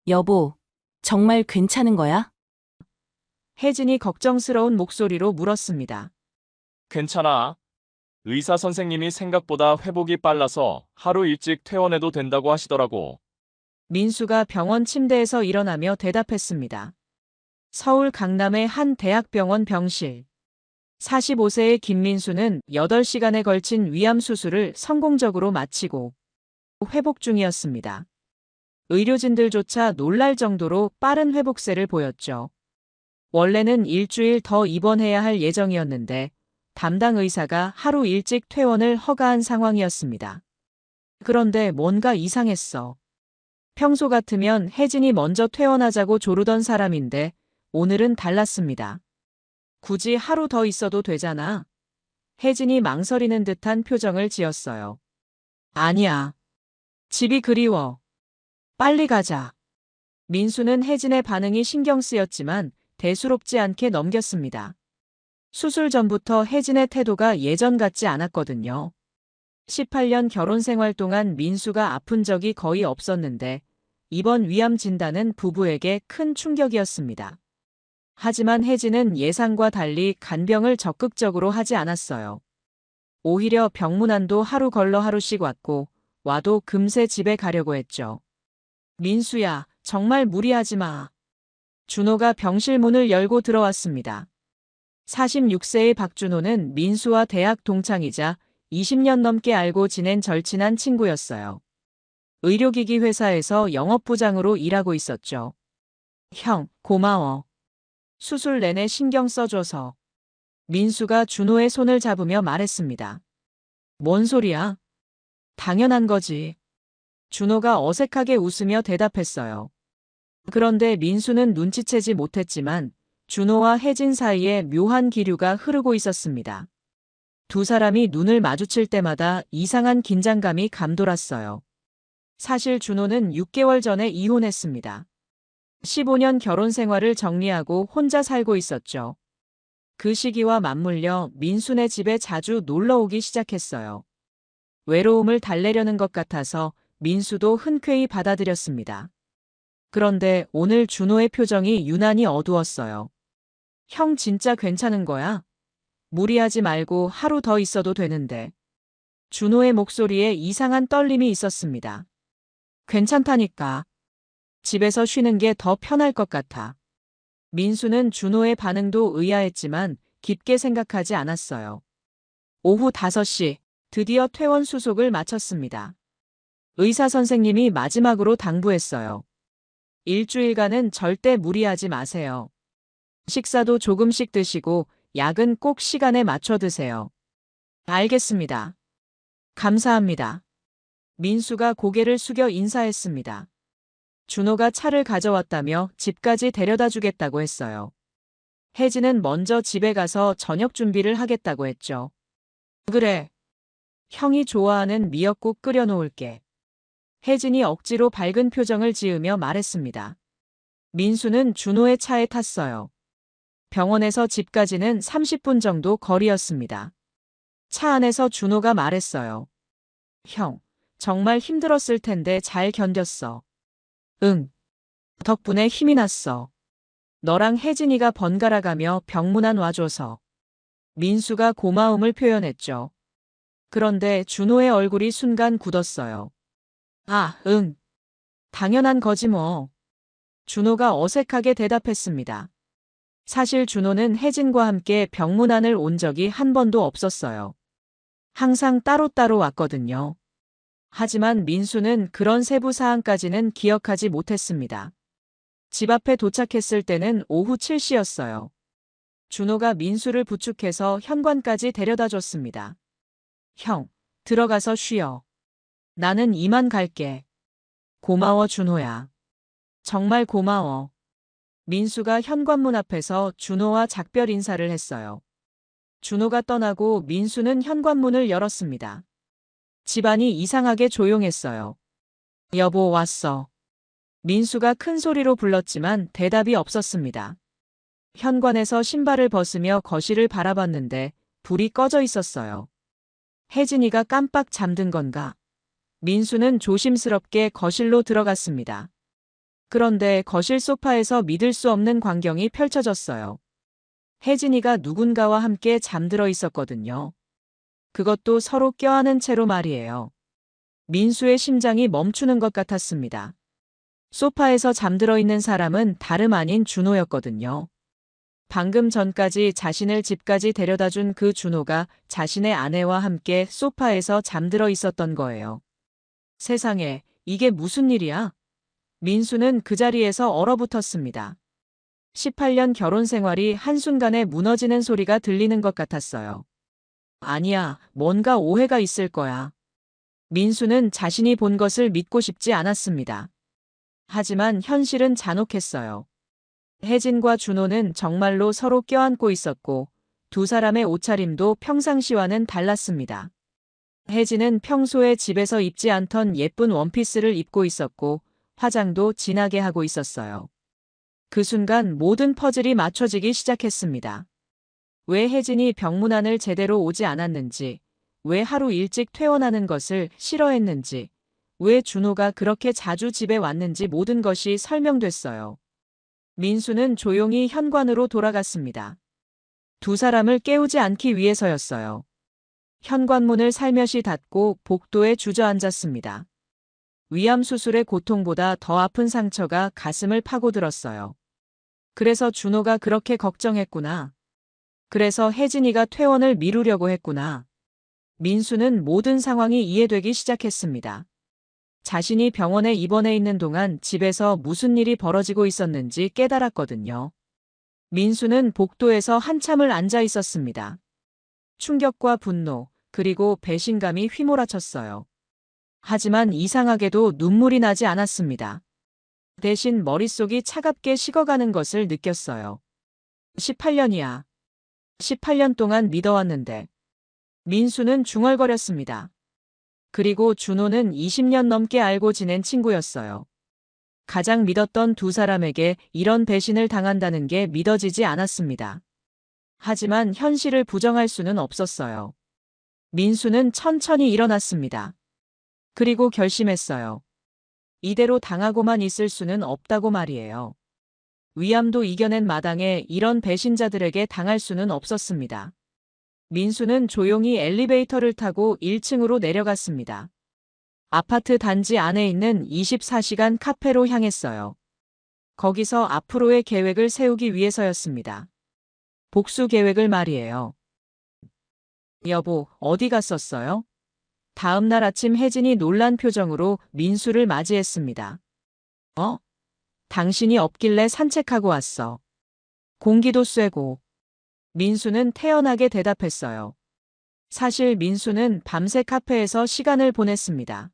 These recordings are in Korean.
여보, 정말 괜찮은 거야? 혜진이 걱정스러운 목소리로 물었습니다. 괜찮아. 의사 선생님이 생각보다 회복이 빨라서 하루 일찍 퇴원해도 된다고 하시더라고. 민수가 병원 침대에서 일어나며 대답했습니다. 서울 강남의 한 대학병원 병실. 45세의 김민수는 8시간에 걸친 위암 수술을 성공적으로 마치고 회복 중이었습니다. 의료진들조차 놀랄 정도로 빠른 회복세를 보였죠. 원래는 일주일 더 입원해야 할 예정이었는데 담당 의사가 하루 일찍 퇴원을 허가한 상황이었습니다. 그런데 뭔가 이상했어. 평소 같으면 혜진이 먼저 퇴원하자고 조르던 사람인데 오늘은 달랐습니다. 굳이 하루 더 있어도 되잖아. 혜진이 망설이는 듯한 표정을 지었어요. 아니야. 집이 그리워. 빨리 가자. 민수는 혜진의 반응이 신경 쓰였지만 대수롭지 않게 넘겼습니다. 수술 전부터 혜진의 태도가 예전 같지 않았거든요. 18년 결혼 생활 동안 민수가 아픈 적이 거의 없었는데 이번 위암 진단은 부부에게 큰 충격이었습니다. 하지만 혜진은 예상과 달리 간병을 적극적으로 하지 않았어요. 오히려 병문안도 하루 걸러 하루씩 왔고 와도 금세 집에 가려고 했죠. 민수야, 정말 무리하지 마. 준호가 병실 문을 열고 들어왔습니다. 46세의 박준호는 민수와 대학 동창이자 20년 넘게 알고 지낸 절친한 친구였어요. 의료기기 회사에서 영업부장으로 일하고 있었죠. 형, 고마워. 수술 내내 신경 써줘서. 민수가 준호의 손을 잡으며 말했습니다. 뭔 소리야? 당연한 거지. 준호가 어색하게 웃으며 대답했어요. 그런데 민수는 눈치채지 못했지만 준호와 혜진 사이에 묘한 기류가 흐르고 있었습니다. 두 사람이 눈을 마주칠 때마다 이상한 긴장감이 감돌았어요. 사실 준호는 6개월 전에 이혼했습니다. 15년 결혼 생활을 정리하고 혼자 살고 있었죠. 그 시기와 맞물려 민수네 집에 자주 놀러 오기 시작했어요. 외로움을 달래려는 것 같아서 민수도 흔쾌히 받아들였습니다. 그런데 오늘 준호의 표정이 유난히 어두웠어요. 형 진짜 괜찮은 거야? 무리하지 말고 하루 더 있어도 되는데. 준호의 목소리에 이상한 떨림이 있었습니다. 괜찮다니까. 집에서 쉬는 게 더 편할 것 같아. 민수는 준호의 반응도 의아했지만 깊게 생각하지 않았어요. 오후 5시, 드디어 퇴원 수속을 마쳤습니다. 의사 선생님이 마지막으로 당부했어요. 일주일간은 절대 무리하지 마세요. 식사도 조금씩 드시고 약은 꼭 시간에 맞춰 드세요. 알겠습니다. 감사합니다. 민수가 고개를 숙여 인사했습니다. 준호가 차를 가져왔다며 집까지 데려다 주겠다고 했어요. 혜진은 먼저 집에 가서 저녁 준비를 하겠다고 했죠. 그래. 형이 좋아하는 미역국 끓여 놓을게. 혜진이 억지로 밝은 표정을 지으며 말했습니다. 민수는 준호의 차에 탔어요. 병원에서 집까지는 30분 정도 거리였습니다. 차 안에서 준호가 말했어요. 형, 정말 힘들었을 텐데 잘 견뎠어. 응. 덕분에 힘이 났어. 너랑 혜진이가 번갈아 가며 병문안 와줘서. 민수가 고마움을 표현했죠. 그런데 준호의 얼굴이 순간 굳었어요. 아, 응. 당연한 거지 뭐. 준호가 어색하게 대답했습니다. 사실 준호는 혜진과 함께 병문안을 온 적이 한 번도 없었어요. 항상 따로따로 왔거든요. 하지만 민수는 그런 세부 사항까지는 기억하지 못했습니다. 집 앞에 도착했을 때는 오후 7시였어요. 준호가 민수를 부축해서 현관까지 데려다 줬습니다. 형, 들어가서 쉬어. 나는 이만 갈게. 고마워, 준호야. 정말 고마워. 민수가 현관문 앞에서 준호와 작별 인사를 했어요. 준호가 떠나고 민수는 현관문을 열었습니다. 집안이 이상하게 조용했어요. 여보, 왔어. 민수가 큰 소리로 불렀지만 대답이 없었습니다. 현관에서 신발을 벗으며 거실을 바라봤는데 불이 꺼져 있었어요. 혜진이가 깜빡 잠든 건가? 민수는 조심스럽게 거실로 들어갔습니다. 그런데 거실 소파에서 믿을 수 없는 광경이 펼쳐졌어요. 혜진이가 누군가와 함께 잠들어 있었거든요. 그것도 서로 껴안은 채로 말이에요. 민수의 심장이 멈추는 것 같았습니다. 소파에서 잠들어 있는 사람은 다름 아닌 준호였거든요. 방금 전까지 자신을 집까지 데려다 준 그 준호가 자신의 아내와 함께 소파에서 잠들어 있었던 거예요. 세상에, 이게 무슨 일이야? 민수는 그 자리에서 얼어붙었습니다. 18년 결혼 생활이 한순간에 무너지는 소리가 들리는 것 같았어요. 아니야, 뭔가 오해가 있을 거야. 민수는 자신이 본 것을 믿고 싶지 않았습니다. 하지만 현실은 잔혹했어요. 혜진과 준호는 정말로 서로 껴안고 있었고 두 사람의 옷차림도 평상시와는 달랐습니다. 혜진은 평소에 집에서 입지 않던 예쁜 원피스를 입고 있었고 화장도 진하게 하고 있었어요. 그 순간 모든 퍼즐이 맞춰지기 시작했습니다. 왜 혜진이 병문안을 제대로 오지 않았는지, 왜 하루 일찍 퇴원하는 것을 싫어했는지, 왜 준호가 그렇게 자주 집에 왔는지 모든 것이 설명됐어요. 민수는 조용히 현관으로 돌아갔습니다. 두 사람을 깨우지 않기 위해서였어요. 현관문을 살며시 닫고 복도에 주저앉았습니다. 위암 수술의 고통보다 더 아픈 상처가 가슴을 파고들었어요. 그래서 준호가 그렇게 걱정했구나. 그래서 혜진이가 퇴원을 미루려고 했구나. 민수는 모든 상황이 이해되기 시작했습니다. 자신이 병원에 입원해 있는 동안 집에서 무슨 일이 벌어지고 있었는지 깨달았거든요. 민수는 복도에서 한참을 앉아 있었습니다. 충격과 분노, 그리고 배신감이 휘몰아쳤어요. 하지만 이상하게도 눈물이 나지 않았습니다. 대신 머릿속이 차갑게 식어가는 것을 느꼈어요. 18년이야. 18년 동안 믿어왔는데. 민수는 중얼거렸습니다. 그리고 준호는 20년 넘게 알고 지낸 친구였어요. 가장 믿었던 두 사람에게 이런 배신을 당한다는 게 믿어지지 않았습니다. 하지만 현실을 부정할 수는 없었어요. 민수는 천천히 일어났습니다. 그리고 결심했어요. 이대로 당하고만 있을 수는 없다고 말이에요. 위암도 이겨낸 마당에 이런 배신자들에게 당할 수는 없었습니다. 민수는 조용히 엘리베이터를 타고 1층으로 내려갔습니다. 아파트 단지 안에 있는 24시간 카페로 향했어요. 거기서 앞으로의 계획을 세우기 위해서였습니다. 복수 계획을 말이에요. 여보, 어디 갔었어요? 다음 날 아침 혜진이 놀란 표정으로 민수를 맞이했습니다. 당신이 없길래 산책하고 왔어. 공기도 쐬고. 민수는 태연하게 대답했어요. 사실 민수는 밤새 카페에서 시간을 보냈습니다.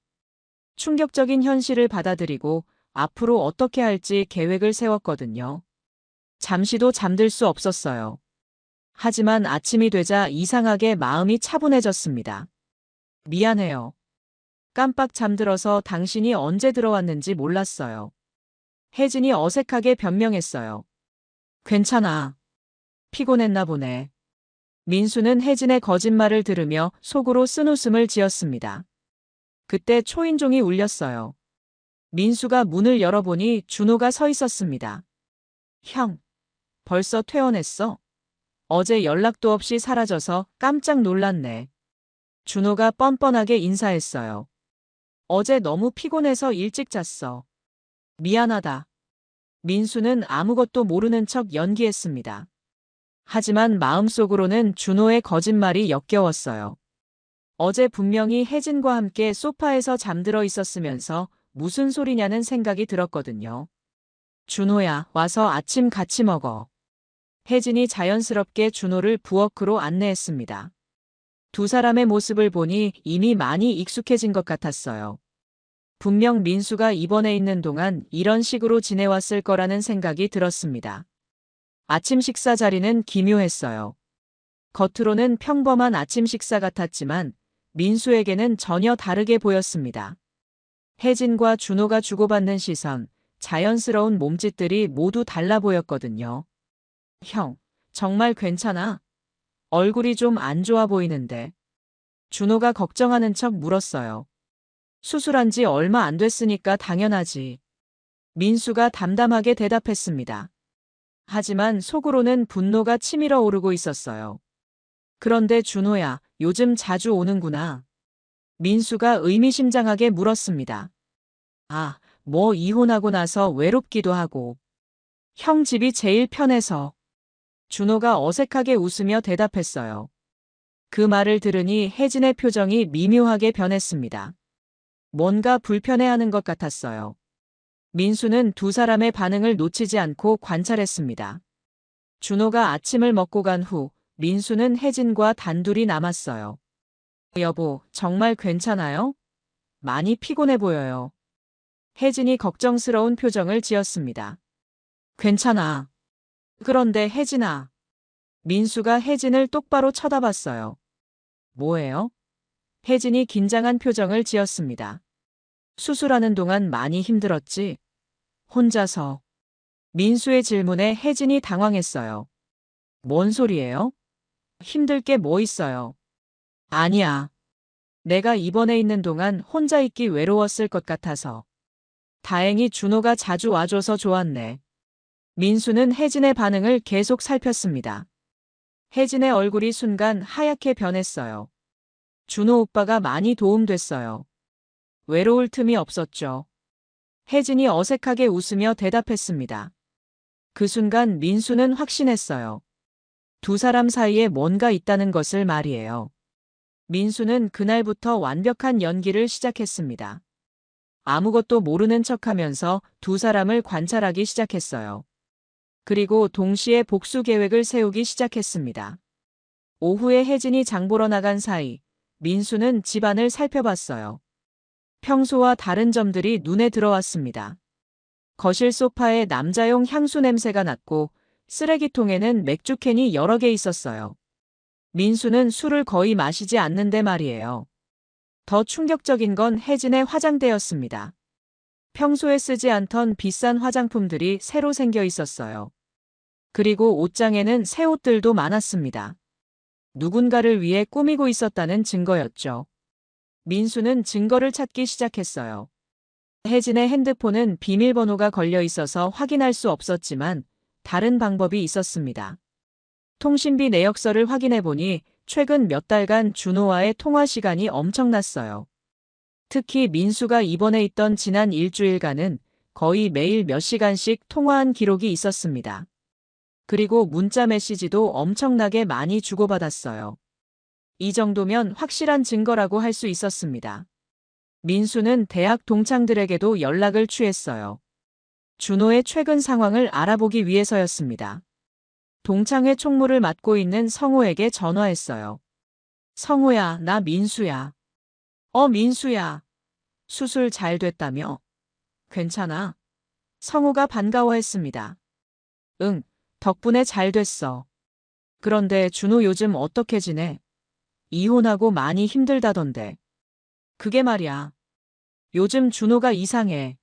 충격적인 현실을 받아들이고 앞으로 어떻게 할지 계획을 세웠거든요. 잠시도 잠들 수 없었어요. 하지만 아침이 되자 이상하게 마음이 차분해졌습니다. 미안해요. 깜빡 잠들어서 당신이 언제 들어왔는지 몰랐어요. 혜진이 어색하게 변명했어요. 괜찮아. 피곤했나 보네. 민수는 혜진의 거짓말을 들으며 속으로 쓴웃음을 지었습니다. 그때 초인종이 울렸어요. 민수가 문을 열어보니 준호가 서 있었습니다. 형, 벌써 퇴원했어? 어제 연락도 없이 사라져서 깜짝 놀랐네. 준호가 뻔뻔하게 인사했어요. 어제 너무 피곤해서 일찍 잤어. 미안하다. 민수는 아무것도 모르는 척 연기했습니다. 하지만 마음속으로는 준호의 거짓말이 역겨웠어요. 어제 분명히 혜진과 함께 소파에서 잠들어 있었으면서 무슨 소리냐는 생각이 들었거든요. 준호야, 와서 아침 같이 먹어. 혜진이 자연스럽게 준호를 부엌으로 안내했습니다. 두 사람의 모습을 보니 이미 많이 익숙해진 것 같았어요. 분명 민수가 입원해 있는 동안 이런 식으로 지내왔을 거라는 생각이 들었습니다. 아침 식사 자리는 기묘했어요. 겉으로는 평범한 아침 식사 같았지만 민수에게는 전혀 다르게 보였습니다. 혜진과 준호가 주고받는 시선, 자연스러운 몸짓들이 모두 달라 보였거든요. 형, 정말 괜찮아? 얼굴이 좀 안 좋아 보이는데. 준호가 걱정하는 척 물었어요. 수술한 지 얼마 안 됐으니까 당연하지. 민수가 담담하게 대답했습니다. 하지만 속으로는 분노가 치밀어 오르고 있었어요. 그런데 준호야, 요즘 자주 오는구나. 민수가 의미심장하게 물었습니다. 아, 뭐 이혼하고 나서 외롭기도 하고. 형 집이 제일 편해서. 준호가 어색하게 웃으며 대답했어요. 그 말을 들으니 혜진의 표정이 미묘하게 변했습니다. 뭔가 불편해하는 것 같았어요. 민수는 두 사람의 반응을 놓치지 않고 관찰했습니다. 준호가 아침을 먹고 간 후 민수는 혜진과 단둘이 남았어요. 여보, 정말 괜찮아요? 많이 피곤해 보여요. 혜진이 걱정스러운 표정을 지었습니다. 괜찮아. 그런데 혜진아. 민수가 혜진을 똑바로 쳐다봤어요. 뭐예요? 혜진이 긴장한 표정을 지었습니다. 수술하는 동안 많이 힘들었지? 혼자서. 민수의 질문에 혜진이 당황했어요. 뭔 소리예요? 힘들 게 뭐 있어요? 아니야. 내가 입원해 있는 동안 혼자 있기 외로웠을 것 같아서. 다행히 준호가 자주 와줘서 좋았네. 민수는 혜진의 반응을 계속 살폈습니다. 혜진의 얼굴이 순간 하얗게 변했어요. 준호 오빠가 많이 도움됐어요. 외로울 틈이 없었죠. 혜진이 어색하게 웃으며 대답했습니다. 그 순간 민수는 확신했어요. 두 사람 사이에 뭔가 있다는 것을 말이에요. 민수는 그날부터 완벽한 연기를 시작했습니다. 아무것도 모르는 척하면서 두 사람을 관찰하기 시작했어요. 그리고 동시에 복수 계획을 세우기 시작했습니다. 오후에 혜진이 장 보러 나간 사이 민수는 집안을 살펴봤어요. 평소와 다른 점들이 눈에 들어왔습니다. 거실 소파에 남자용 향수 냄새가 났고 쓰레기통에는 맥주캔이 여러 개 있었어요. 민수는 술을 거의 마시지 않는데 말이에요. 더 충격적인 건 혜진의 화장대였습니다. 평소에 쓰지 않던 비싼 화장품들이 새로 생겨 있었어요. 그리고 옷장에는 새 옷들도 많았습니다. 누군가를 위해 꾸미고 있었다는 증거였죠. 민수는 증거를 찾기 시작했어요. 혜진의 핸드폰은 비밀번호가 걸려 있어서 확인할 수 없었지만 다른 방법이 있었습니다. 통신비 내역서를 확인해 보니 최근 몇 달간 준호와의 통화 시간이 엄청났어요. 특히 민수가 입원해 있던 지난 일주일간은 거의 매일 몇 시간씩 통화한 기록이 있었습니다. 그리고 문자 메시지도 엄청나게 많이 주고받았어요. 이 정도면 확실한 증거라고 할 수 있었습니다. 민수는 대학 동창들에게도 연락을 취했어요. 준호의 최근 상황을 알아보기 위해서였습니다. 동창회 총무를 맡고 있는 성호에게 전화했어요. 성호야, 나 민수야. 민수야. 수술 잘 됐다며? 괜찮아? 성호가 반가워했습니다. 응, 덕분에 잘 됐어. 그런데 준호 요즘 어떻게 지내? 이혼하고 많이 힘들다던데. 그게 말이야. 요즘 준호가 이상해.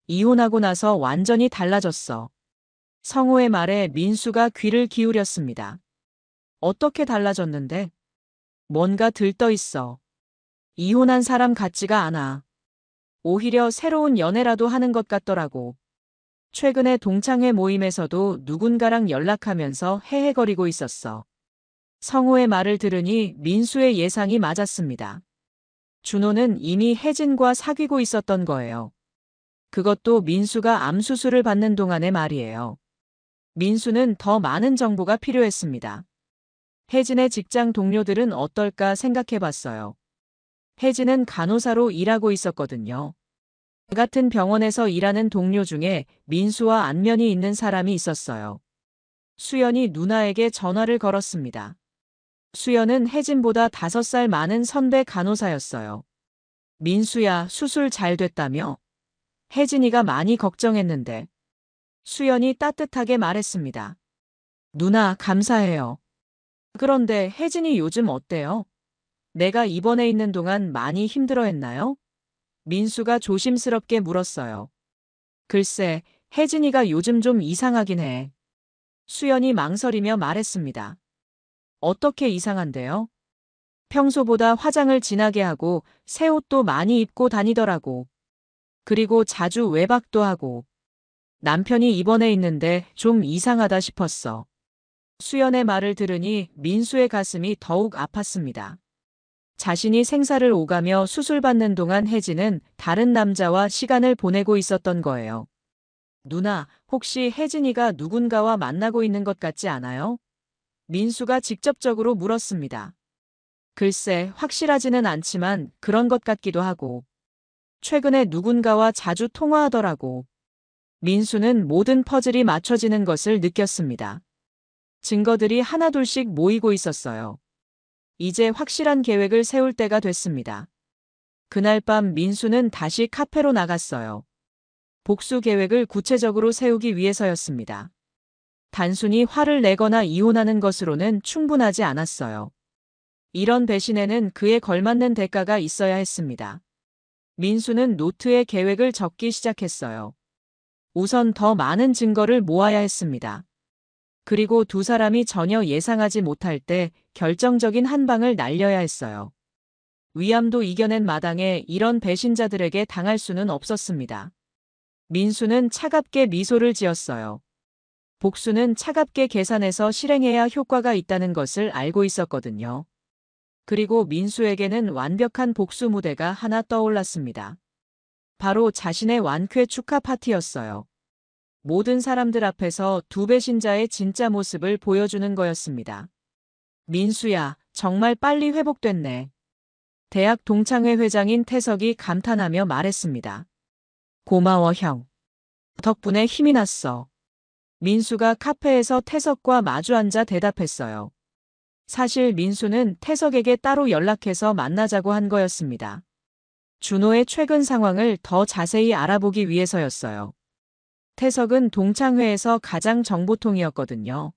이혼하고 나서 완전히 달라졌어. 성호의 말에 민수가 귀를 기울였습니다. 어떻게 달라졌는데? 뭔가 들떠 있어. 이혼한 사람 같지가 않아. 오히려 새로운 연애라도 하는 것 같더라고. 최근에 동창회 모임에서도 누군가랑 연락하면서 헤헤거리고 있었어. 성호의 말을 들으니 민수의 예상이 맞았습니다. 준호는 이미 혜진과 사귀고 있었던 거예요. 그것도 민수가 암 수술을 받는 동안의 말이에요. 민수는 더 많은 정보가 필요했습니다. 혜진의 직장 동료들은 어떨까 생각해 봤어요. 혜진은 간호사로 일하고 있었거든요. 같은 병원에서 일하는 동료 중에 민수와 안면이 있는 사람이 있었어요. 수연이 누나에게 전화를 걸었습니다. 수연은 혜진보다 5살 많은 선배 간호사였어요. 민수야, 수술 잘 됐다며? 혜진이가 많이 걱정했는데. 수연이 따뜻하게 말했습니다. 누나, 감사해요. 그런데 혜진이 요즘 어때요? 내가 입원해 있는 동안 많이 힘들어했나요? 민수가 조심스럽게 물었어요. 글쎄, 혜진이가 요즘 좀 이상하긴 해. 수연이 망설이며 말했습니다. 어떻게 이상한데요? 평소보다 화장을 진하게 하고 새 옷도 많이 입고 다니더라고. 그리고 자주 외박도 하고. 남편이 입원해 있는데 좀 이상하다 싶었어. 수연의 말을 들으니 민수의 가슴이 더욱 아팠습니다. 자신이 생사를 오가며 수술받는 동안 혜진은 다른 남자와 시간을 보내고 있었던 거예요. 누나, 혹시 혜진이가 누군가와 만나고 있는 것 같지 않아요? 민수가 직접적으로 물었습니다. 글쎄, 확실하지는 않지만 그런 것 같기도 하고. 최근에 누군가와 자주 통화하더라고. 민수는 모든 퍼즐이 맞춰지는 것을 느꼈습니다. 증거들이 하나둘씩 모이고 있었어요. 이제 확실한 계획을 세울 때가 됐습니다. 그날 밤 민수는 다시 카페로 나갔어요. 복수 계획을 구체적으로 세우기 위해서였습니다. 단순히 화를 내거나 이혼하는 것으로는 충분하지 않았어요. 이런 배신에는 그에 걸맞는 대가가 있어야 했습니다. 민수는 노트에 계획을 적기 시작했어요. 우선 더 많은 증거를 모아야 했습니다. 그리고 두 사람이 전혀 예상하지 못할 때 결정적인 한 방을 날려야 했어요. 위암도 이겨낸 마당에 이런 배신자들에게 당할 수는 없었습니다. 민수는 차갑게 미소를 지었어요. 복수는 차갑게 계산해서 실행해야 효과가 있다는 것을 알고 있었거든요. 그리고 민수에게는 완벽한 복수 무대가 하나 떠올랐습니다. 바로 자신의 완쾌 축하 파티였어요. 모든 사람들 앞에서 두 배신자의 진짜 모습을 보여주는 거였습니다. 민수야, 정말 빨리 회복됐네. 대학 동창회 회장인 태석이 감탄하며 말했습니다. 고마워, 형. 덕분에 힘이 났어. 민수가 카페에서 태석과 마주 앉아 대답했어요. 사실 민수는 태석에게 따로 연락해서 만나자고 한 거였습니다. 준호의 최근 상황을 더 자세히 알아보기 위해서였어요. 태석은 동창회에서 가장 정보통이었거든요.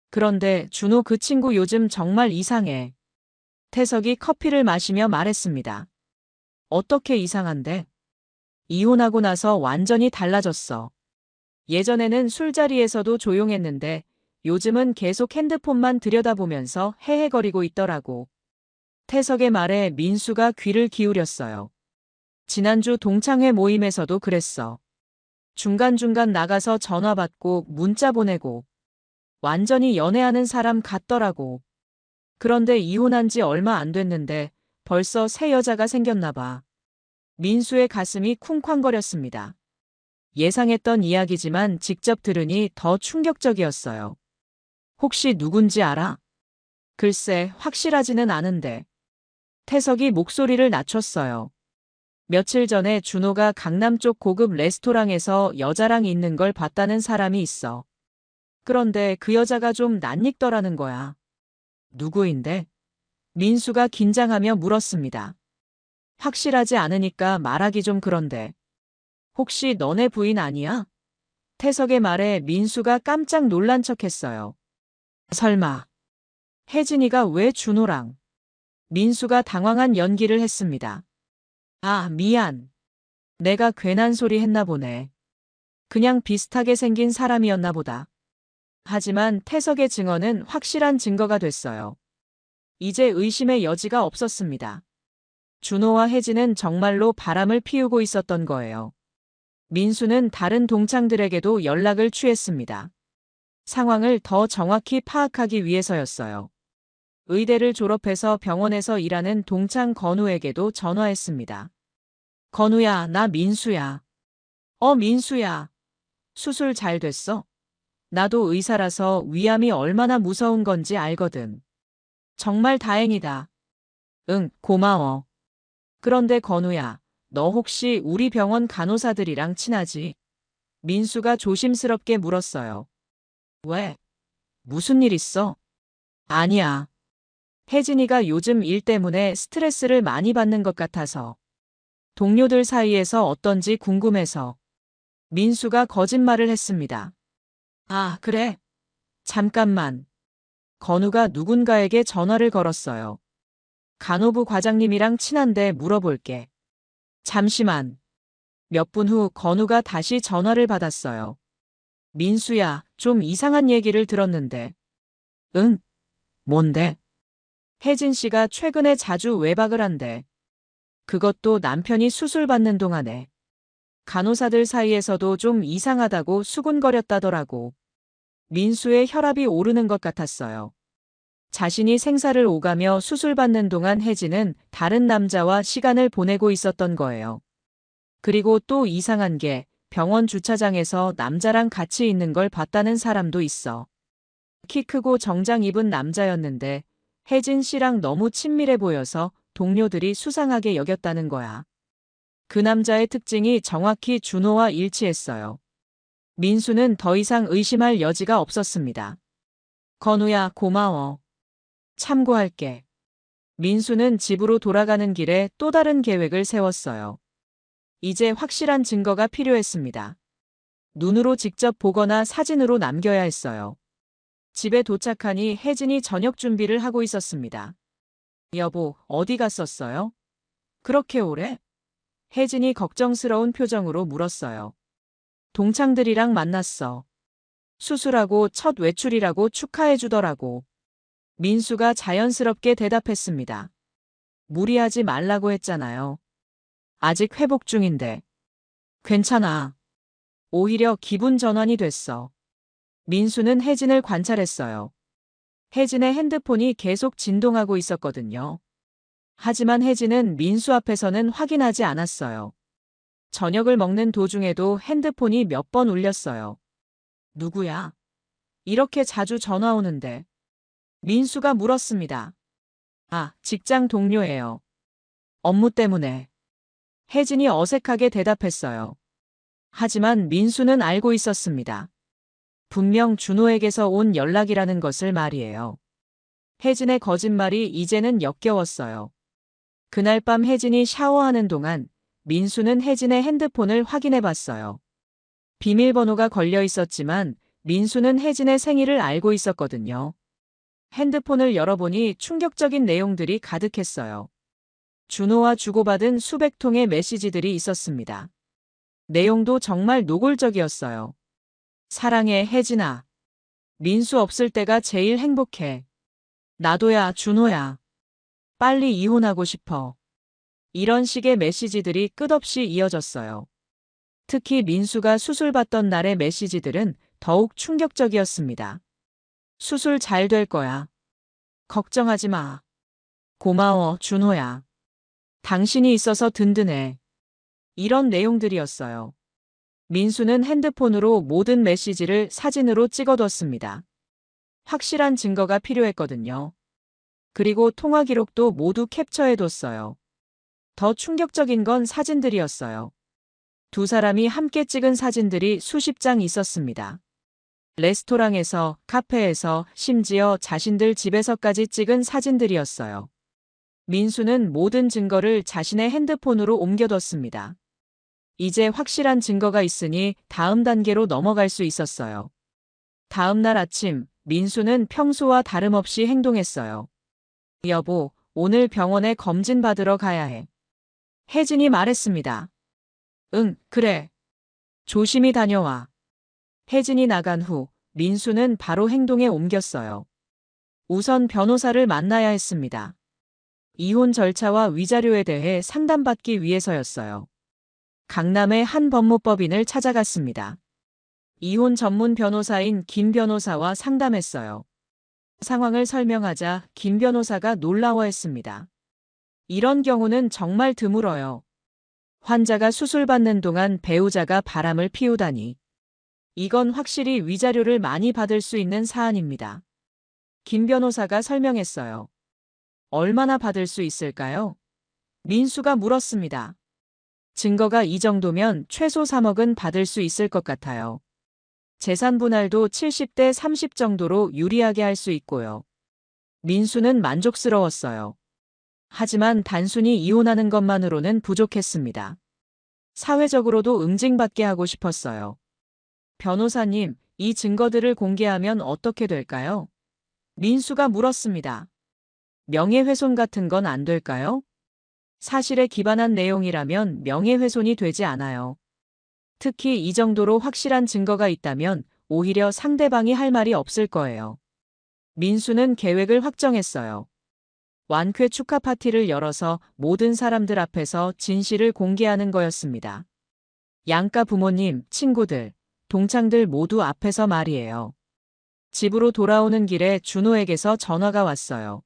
그런데 준호 그 친구 요즘 정말 이상해. 태석이 커피를 마시며 말했습니다. 어떻게 이상한데? 이혼하고 나서 완전히 달라졌어. 예전에는 술자리에서도 조용했는데 요즘은 계속 핸드폰만 들여다보면서 헤헤거리고 있더라고. 태석의 말에 민수가 귀를 기울였어요. 지난주 동창회 모임에서도 그랬어. 중간중간 나가서 전화 받고 문자 보내고 완전히 연애하는 사람 같더라고. 그런데 이혼한 지 얼마 안 됐는데 벌써 새 여자가 생겼나 봐. 민수의 가슴이 쿵쾅거렸습니다. 예상했던 이야기지만 직접 들으니 더 충격적이었어요. 혹시 누군지 알아? 글쎄, 확실하지는 않은데. 태석이 목소리를 낮췄어요. 며칠 전에 준호가 강남 쪽 고급 레스토랑에서 여자랑 있는 걸 봤다는 사람이 있어. 그런데 그 여자가 좀 낯익더라는 거야. 누구인데? 민수가 긴장하며 물었습니다. 확실하지 않으니까 말하기 좀 그런데. 혹시 너네 부인 아니야? 태석의 말에 민수가 깜짝 놀란 척했어요. 설마. 혜진이가 왜 준호랑? 민수가 당황한 연기를 했습니다. 아, 미안. 내가 괜한 소리 했나 보네. 그냥 비슷하게 생긴 사람이었나 보다. 하지만 태석의 증언은 확실한 증거가 됐어요. 이제 의심의 여지가 없었습니다. 준호와 혜진은 정말로 바람을 피우고 있었던 거예요. 민수는 다른 동창들에게도 연락을 취했습니다. 상황을 더 정확히 파악하기 위해서였어요. 의대를 졸업해서 병원에서 일하는 동창 건우에게도 전화했습니다. 건우야, 나 민수야. 민수야. 수술 잘 됐어? 나도 의사라서 위암이 얼마나 무서운 건지 알거든. 정말 다행이다. 응, 고마워. 그런데 건우야, 너 혹시 우리 병원 간호사들이랑 친하지? 민수가 조심스럽게 물었어요. 왜? 무슨 일 있어? 아니야. 혜진이가 요즘 일 때문에 스트레스를 많이 받는 것 같아서. 동료들 사이에서 어떤지 궁금해서. 민수가 거짓말을 했습니다. 아, 그래? 잠깐만. 건우가 누군가에게 전화를 걸었어요. 간호부 과장님이랑 친한데 물어볼게. 잠시만. 몇 분 후 건우가 다시 전화를 받았어요. 민수야, 좀 이상한 얘기를 들었는데. 응? 뭔데? 혜진 씨가 최근에 자주 외박을 한대. 그것도 남편이 수술 받는 동안에. 간호사들 사이에서도 좀 이상하다고 수군거렸다더라고. 민수의 혈압이 오르는 것 같았어요. 자신이 생사를 오가며 수술받는 동안 혜진은 다른 남자와 시간을 보내고 있었던 거예요. 그리고 또 이상한 게 병원 주차장에서 남자랑 같이 있는 걸 봤다는 사람도 있어. 키 크고 정장 입은 남자였는데 혜진 씨랑 너무 친밀해 보여서 동료들이 수상하게 여겼다는 거야. 그 남자의 특징이 정확히 준호와 일치했어요. 민수는 더 이상 의심할 여지가 없었습니다. 건우야, 고마워. 참고할게. 민수는 집으로 돌아가는 길에 또 다른 계획을 세웠어요. 이제 확실한 증거가 필요했습니다. 눈으로 직접 보거나 사진으로 남겨야 했어요. 집에 도착하니 혜진이 저녁 준비를 하고 있었습니다. 여보, 어디 갔었어요? 그렇게 오래? 혜진이 걱정스러운 표정으로 물었어요. 동창들이랑 만났어. 수술하고 첫 외출이라고 축하해주더라고. 민수가 자연스럽게 대답했습니다. 무리하지 말라고 했잖아요. 아직 회복 중인데. 괜찮아. 오히려 기분 전환이 됐어. 민수는 혜진을 관찰했어요. 혜진의 핸드폰이 계속 진동하고 있었거든요. 하지만 혜진은 민수 앞에서는 확인하지 않았어요. 저녁을 먹는 도중에도 핸드폰이 몇 번 울렸어요. 누구야? 이렇게 자주 전화 오는데. 민수가 물었습니다. 아, 직장 동료예요. 업무 때문에. 혜진이 어색하게 대답했어요. 하지만 민수는 알고 있었습니다. 분명 준호에게서 온 연락이라는 것을 말이에요. 혜진의 거짓말이 이제는 역겨웠어요. 그날 밤 혜진이 샤워하는 동안 민수는 혜진의 핸드폰을 확인해 봤어요. 비밀번호가 걸려 있었지만 민수는 혜진의 생일을 알고 있었거든요. 핸드폰을 열어보니 충격적인 내용들이 가득했어요. 준호와 주고받은 수백 통의 메시지들이 있었습니다. 내용도 정말 노골적이었어요. 사랑해, 혜진아. 민수 없을 때가 제일 행복해. 나도야, 준호야. 빨리 이혼하고 싶어. 이런 식의 메시지들이 끝없이 이어졌어요. 특히 민수가 수술받던 날의 메시지들은 더욱 충격적이었습니다. 수술 잘 될 거야. 걱정하지 마. 고마워, 준호야. 당신이 있어서 든든해. 이런 내용들이었어요. 민수는 핸드폰으로 모든 메시지를 사진으로 찍어뒀습니다. 확실한 증거가 필요했거든요. 그리고 통화 기록도 모두 캡처해뒀어요. 더 충격적인 건 사진들이었어요. 두 사람이 함께 찍은 사진들이 수십 장 있었습니다. 레스토랑에서, 카페에서, 심지어 자신들 집에서까지 찍은 사진들이었어요. 민수는 모든 증거를 자신의 핸드폰으로 옮겨뒀습니다. 이제 확실한 증거가 있으니 다음 단계로 넘어갈 수 있었어요. 다음 날 아침, 민수는 평소와 다름없이 행동했어요. 여보, 오늘 병원에 검진 받으러 가야 해. 혜진이 말했습니다. 응, 그래. 조심히 다녀와. 혜진이 나간 후 민수는 바로 행동에 옮겼어요. 우선 변호사를 만나야 했습니다. 이혼 절차와 위자료에 대해 상담받기 위해서였어요. 강남의 한 법무법인을 찾아갔습니다. 이혼 전문 변호사인 김 변호사와 상담했어요. 상황을 설명하자 김 변호사가 놀라워했습니다. 이런 경우는 정말 드물어요. 환자가 수술받는 동안 배우자가 바람을 피우다니. 이건 확실히 위자료를 많이 받을 수 있는 사안입니다. 김 변호사가 설명했어요. 얼마나 받을 수 있을까요? 민수가 물었습니다. 증거가 이 정도면 최소 3억은 받을 수 있을 것 같아요. 재산 분할도 70대 30 정도로 유리하게 할 수 있고요. 민수는 만족스러웠어요. 하지만 단순히 이혼하는 것만으로는 부족했습니다. 사회적으로도 응징받게 하고 싶었어요. 변호사님, 이 증거들을 공개하면 어떻게 될까요? 민수가 물었습니다. 명예훼손 같은 건 안 될까요? 사실에 기반한 내용이라면 명예훼손이 되지 않아요. 특히 이 정도로 확실한 증거가 있다면 오히려 상대방이 할 말이 없을 거예요. 민수는 계획을 확정했어요. 완쾌 축하 파티를 열어서 모든 사람들 앞에서 진실을 공개하는 거였습니다. 양가 부모님, 친구들, 동창들 모두 앞에서 말이에요. 집으로 돌아오는 길에 준호에게서 전화가 왔어요.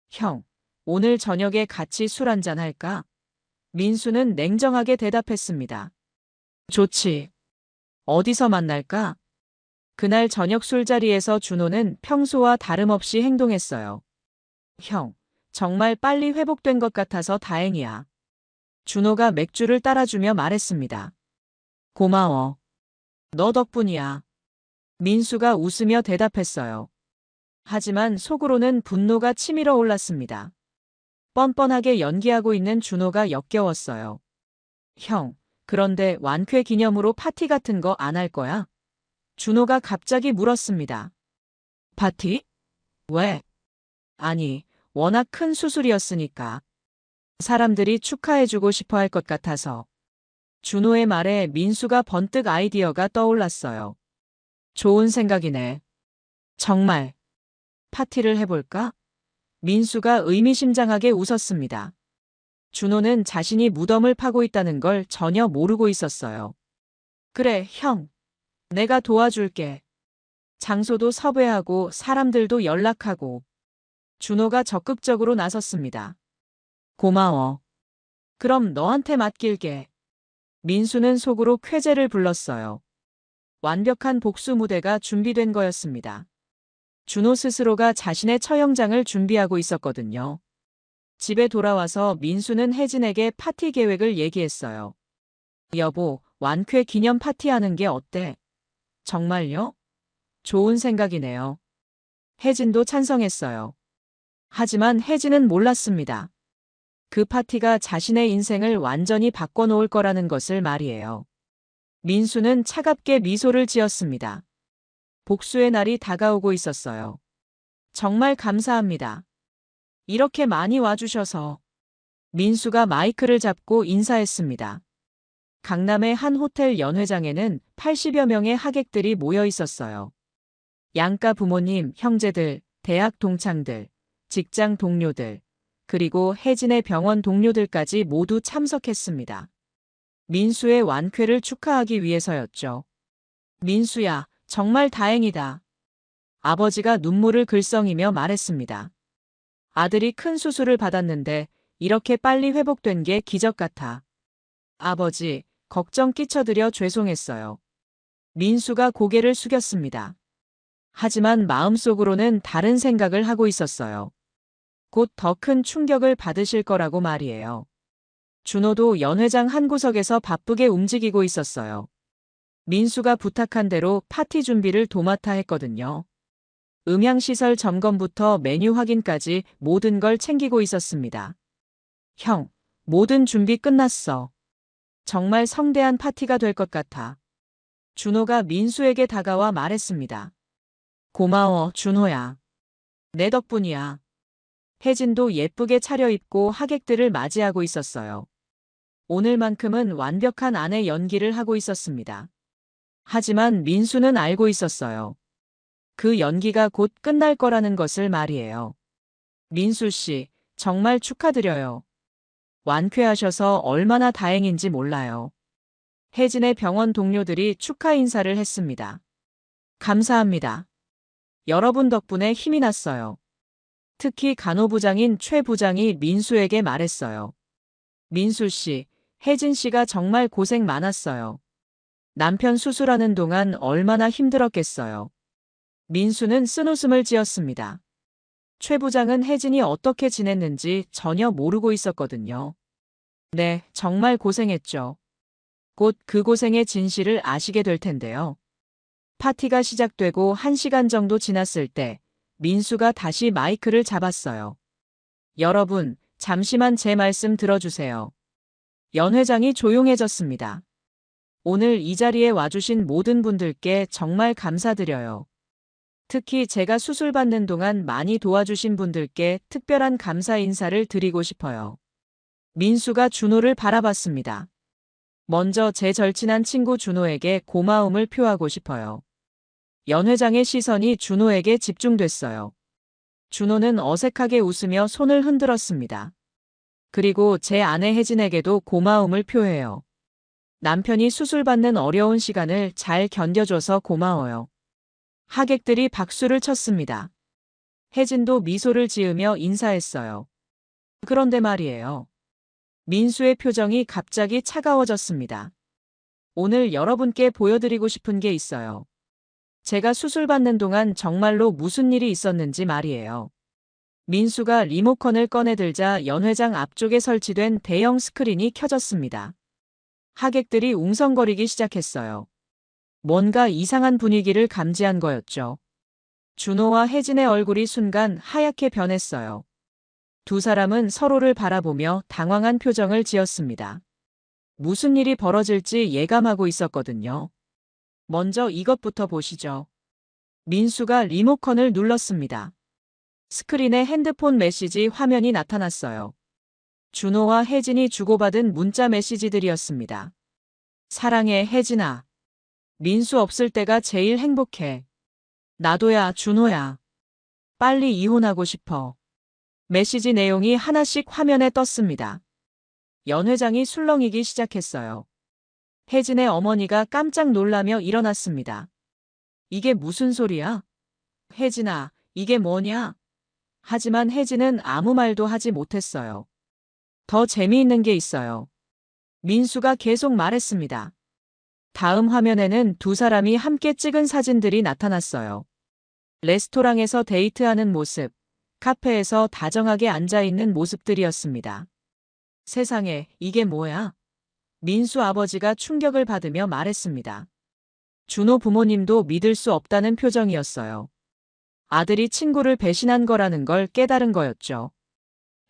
형, 오늘 저녁에 같이 술 한잔 할까? 민수는 냉정하게 대답했습니다. 좋지. 어디서 만날까? 그날 저녁 술자리에서 준호는 평소와 다름없이 행동했어요. 형, 정말 빨리 회복된 것 같아서 다행이야. 준호가 맥주를 따라주며 말했습니다. 고마워. 너 덕분이야. 민수가 웃으며 대답했어요. 하지만 속으로는 분노가 치밀어 올랐습니다. 뻔뻔하게 연기하고 있는 준호가 역겨웠어요. 형, 그런데 완쾌 기념으로 파티 같은 거 안 할 거야? 준호가 갑자기 물었습니다. 파티? 왜? 아니, 워낙 큰 수술이었으니까. 사람들이 축하해주고 싶어 할 것 같아서. 준호의 말에 민수가 번뜩 아이디어가 떠올랐어요. 좋은 생각이네. 정말. 파티를 해볼까? 민수가 의미심장하게 웃었습니다. 준호는 자신이 무덤을 파고 있다는 걸 전혀 모르고 있었어요. 그래, 형. 내가 도와줄게. 장소도 섭외하고 사람들도 연락하고. 준호가 적극적으로 나섰습니다. 고마워. 그럼 너한테 맡길게. 민수는 속으로 쾌재를 불렀어요. 완벽한 복수 무대가 준비된 거였습니다. 준호 스스로가 자신의 처형장을 준비하고 있었거든요. 집에 돌아와서 민수는 혜진에게 파티 계획을 얘기했어요. 여보, 완쾌 기념 파티하는 게 어때? 정말요? 좋은 생각이네요. 혜진도 찬성했어요. 하지만 혜진은 몰랐습니다. 그 파티가 자신의 인생을 완전히 바꿔놓을 거라는 것을 말이에요. 민수는 차갑게 미소를 지었습니다. 복수의 날이 다가오고 있었어요. 정말 감사합니다. 이렇게 많이 와주셔서. 민수가 마이크를 잡고 인사했습니다. 강남의 한 호텔 연회장에는 80여 명의 하객들이 모여 있었어요. 양가 부모님, 형제들, 대학 동창들, 직장 동료들, 그리고 혜진의 병원 동료들까지 모두 참석했습니다. 민수의 완쾌를 축하하기 위해서였죠. 민수야, 정말 다행이다. 아버지가 눈물을 글썽이며 말했습니다. 아들이 큰 수술을 받았는데 이렇게 빨리 회복된 게 기적 같아. 아버지, 걱정 끼쳐드려 죄송했어요. 민수가 고개를 숙였습니다. 하지만 마음속으로는 다른 생각을 하고 있었어요. 곧 더 큰 충격을 받으실 거라고 말이에요. 준호도 연회장 한 구석에서 바쁘게 움직이고 있었어요. 민수가 부탁한 대로 파티 준비를 도맡아 했거든요. 음향시설 점검부터 메뉴 확인까지 모든 걸 챙기고 있었습니다. 형, 모든 준비 끝났어. 정말 성대한 파티가 될 것 같아. 준호가 민수에게 다가와 말했습니다. 고마워, 준호야. 내 덕분이야. 혜진도 예쁘게 차려입고 하객들을 맞이하고 있었어요. 오늘만큼은 완벽한 아내 연기를 하고 있었습니다. 하지만 민수는 알고 있었어요. 그 연기가 곧 끝날 거라는 것을 말이에요. 민수 씨, 정말 축하드려요. 완쾌하셔서 얼마나 다행인지 몰라요. 혜진의 병원 동료들이 축하 인사를 했습니다. 감사합니다. 여러분 덕분에 힘이 났어요. 특히 간호부장인 최 부장이 민수에게 말했어요. 민수 씨, 혜진 씨가 정말 고생 많았어요. 남편 수술하는 동안 얼마나 힘들었겠어요. 민수는 쓴웃음을 지었습니다. 최 부장은 혜진이 어떻게 지냈는지 전혀 모르고 있었거든요. 네, 정말 고생했죠. 곧 그 고생의 진실을 아시게 될 텐데요. 파티가 시작되고 1시간 정도 지났을 때 민수가 다시 마이크를 잡았어요. 여러분, 잠시만 제 말씀 들어주세요. 연회장이 조용해졌습니다. 오늘 이 자리에 와주신 모든 분들께 정말 감사드려요. 특히 제가 수술받는 동안 많이 도와주신 분들께 특별한 감사 인사를 드리고 싶어요. 민수가 준호를 바라봤습니다. 먼저 제 절친한 친구 준호에게 고마움을 표하고 싶어요. 연회장의 시선이 준호에게 집중됐어요. 준호는 어색하게 웃으며 손을 흔들었습니다. 그리고 제 아내 혜진에게도 고마움을 표해요. 남편이 수술받는 어려운 시간을 잘 견뎌줘서 고마워요. 하객들이 박수를 쳤습니다. 혜진도 미소를 지으며 인사했어요. 그런데 말이에요. 민수의 표정이 갑자기 차가워졌습니다. 오늘 여러분께 보여드리고 싶은 게 있어요. 제가 수술받는 동안 정말로 무슨 일이 있었는지 말이에요. 민수가 리모컨을 꺼내들자 연회장 앞쪽에 설치된 대형 스크린이 켜졌습니다. 하객들이 웅성거리기 시작했어요. 뭔가 이상한 분위기를 감지한 거였죠. 준호와 혜진의 얼굴이 순간 하얗게 변했어요. 두 사람은 서로를 바라보며 당황한 표정을 지었습니다. 무슨 일이 벌어질지 예감하고 있었거든요. 먼저 이것부터 보시죠. 민수가 리모컨을 눌렀습니다. 스크린에 핸드폰 메시지 화면이 나타났어요. 준호와 혜진이 주고받은 문자 메시지들이었습니다. 사랑해, 혜진아. 민수 없을 때가 제일 행복해. 나도야, 준호야. 빨리 이혼하고 싶어. 메시지 내용이 하나씩 화면에 떴습니다. 연 회장이 술렁이기 시작했어요. 혜진의 어머니가 깜짝 놀라며 일어났습니다. 이게 무슨 소리야? 혜진아, 이게 뭐냐? 하지만 혜진은 아무 말도 하지 못했어요. 더 재미있는 게 있어요. 민수가 계속 말했습니다. 다음 화면에는 두 사람이 함께 찍은 사진들이 나타났어요. 레스토랑에서 데이트하는 모습, 카페에서 다정하게 앉아있는 모습들이었습니다. 세상에, 이게 뭐야? 민수 아버지가 충격을 받으며 말했습니다. 준호 부모님도 믿을 수 없다는 표정이었어요. 아들이 친구를 배신한 거라는 걸 깨달은 거였죠.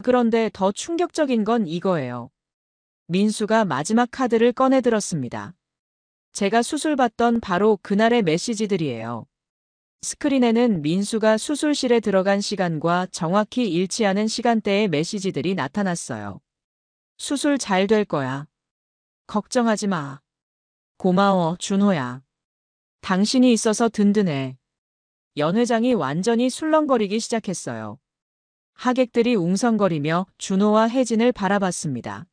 그런데 더 충격적인 건 이거예요. 민수가 마지막 카드를 꺼내들었습니다. 제가 수술받던 바로 그날의 메시지들이에요. 스크린에는 민수가 수술실에 들어간 시간과 정확히 일치하는 시간대의 메시지들이 나타났어요. 수술 잘 될 거야. 걱정하지 마. 고마워, 준호야. 당신이 있어서 든든해. 연 회장이 완전히 술렁거리기 시작했어요. 하객들이 웅성거리며 준호와 혜진을 바라봤습니다.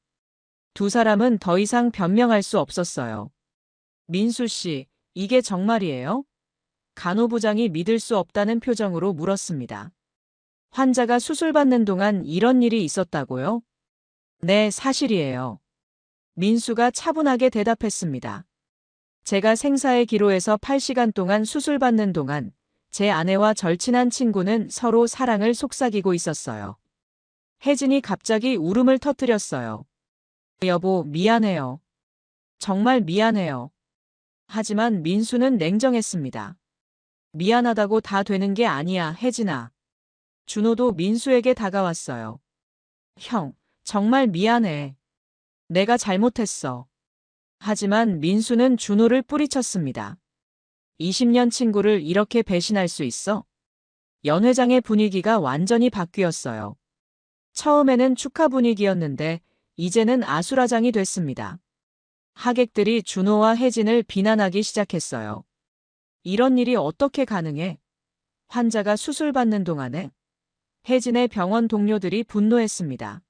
두 사람은 더 이상 변명할 수 없었어요. 민수 씨, 이게 정말이에요? 간호부장이 믿을 수 없다는 표정으로 물었습니다. 환자가 수술받는 동안 이런 일이 있었다고요? 네, 사실이에요. 민수가 차분하게 대답했습니다. 제가 생사의 기로에서 8시간 동안 수술받는 동안 제 아내와 절친한 친구는 서로 사랑을 속삭이고 있었어요. 혜진이 갑자기 울음을 터뜨렸어요. 여보, 미안해요. 정말 미안해요. 하지만 민수는 냉정했습니다. 미안하다고 다 되는 게 아니야, 혜진아. 준호도 민수에게 다가왔어요. 형, 정말 미안해. 내가 잘못했어. 하지만 민수는 준호를 뿌리쳤습니다. 20년 친구를 이렇게 배신할 수 있어? 연 회장의 분위기가 완전히 바뀌었어요. 처음에는 축하 분위기였는데 이제는 아수라장이 됐습니다. 하객들이 준호와 혜진을 비난하기 시작했어요. 이런 일이 어떻게 가능해? 환자가 수술받는 동안에? 혜진의 병원 동료들이 분노했습니다.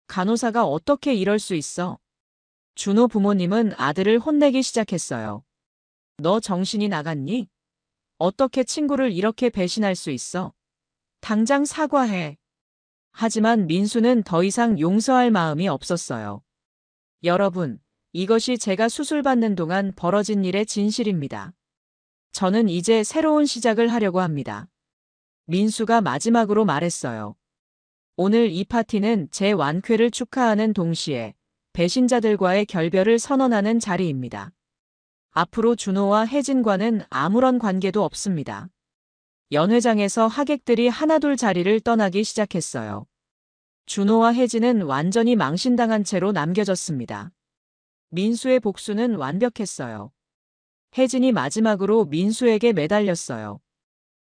간호사가 어떻게 이럴 수 있어? 준호 부모님은 아들을 혼내기 시작했어요. 너 정신이 나갔니? 어떻게 친구를 이렇게 배신할 수 있어? 당장 사과해. 하지만 민수는 더 이상 용서할 마음이 없었어요. 여러분, 이것이 제가 수술받는 동안 벌어진 일의 진실입니다. 저는 이제 새로운 시작을 하려고 합니다. 민수가 마지막으로 말했어요. 오늘 이 파티는 제 완쾌를 축하하는 동시에 배신자들과의 결별을 선언하는 자리입니다. 앞으로 준호와 혜진과는 아무런 관계도 없습니다. 연 회장에서 하객들이 하나둘 자리를 떠나기 시작했어요. 준호와 혜진은 완전히 망신당한 채로 남겨졌습니다. 민수의 복수는 완벽했어요. 혜진이 마지막으로 민수에게 매달렸어요.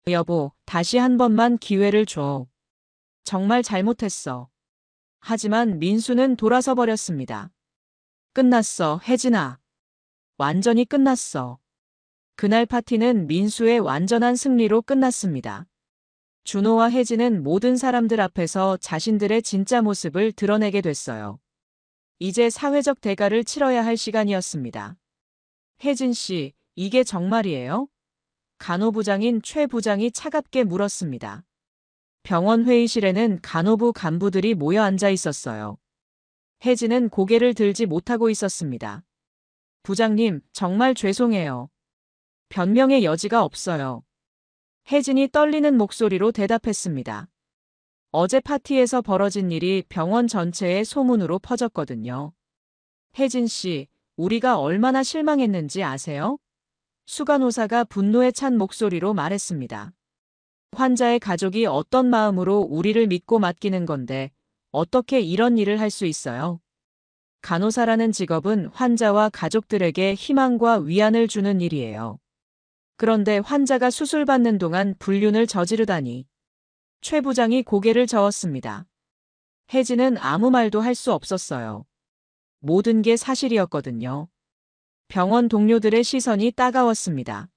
여보, 다시 한 번만 기회를 줘. 정말 잘못했어. 하지만 민수는 돌아서 버렸습니다. 끝났어, 혜진아. 완전히 끝났어. 그날 파티는 민수의 완전한 승리로 끝났습니다. 준호와 혜진은 모든 사람들 앞에서 자신들의 진짜 모습을 드러내게 됐어요. 이제 사회적 대가를 치러야 할 시간이었습니다. 혜진 씨, 이게 정말이에요? 간호부장인 최 부장이 차갑게 물었습니다. 병원 회의실에는 간호부 간부들이 모여 앉아 있었어요. 혜진은 고개를 들지 못하고 있었습니다. 부장님, 정말 죄송해요. 변명의 여지가 없어요. 혜진이 떨리는 목소리로 대답했습니다. 어제 파티에서 벌어진 일이 병원 전체에 소문으로 퍼졌거든요. 혜진 씨, 우리가 얼마나 실망했는지 아세요? 수간호사가 분노에 찬 목소리로 말했습니다. 환자의 가족이 어떤 마음으로 우리를 믿고 맡기는 건데 어떻게 이런 일을 할 수 있어요? 간호사라는 직업은 환자와 가족들에게 희망과 위안을 주는 일이에요. 그런데 환자가 수술받는 동안 불륜을 저지르다니. 최 부장이 고개를 저었습니다. 혜진은 아무 말도 할 수 없었어요. 모든 게 사실이었거든요. 병원 동료들의 시선이 따가웠습니다.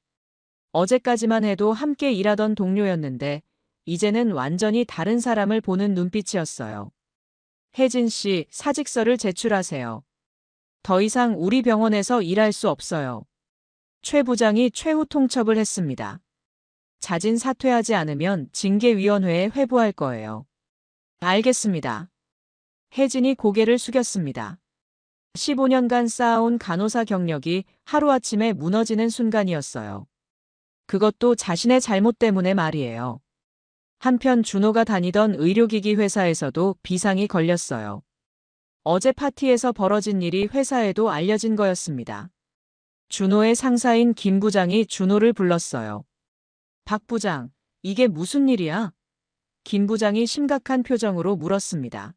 어제까지만 해도 함께 일하던 동료였는데 이제는 완전히 다른 사람을 보는 눈빛이었어요. 혜진 씨, 사직서를 제출하세요. 더 이상 우리 병원에서 일할 수 없어요. 최 부장이 최후 통첩을 했습니다. 자진 사퇴하지 않으면 징계위원회에 회부할 거예요. 알겠습니다. 혜진이 고개를 숙였습니다. 15년간 쌓아온 간호사 경력이 하루아침에 무너지는 순간이었어요. 그것도 자신의 잘못 때문에 말이에요. 한편 준호가 다니던 의료기기 회사에서도 비상이 걸렸어요. 어제 파티에서 벌어진 일이 회사에도 알려진 거였습니다. 준호의 상사인 김 부장이 준호를 불렀어요. 박 부장, 이게 무슨 일이야? 김 부장이 심각한 표정으로 물었습니다.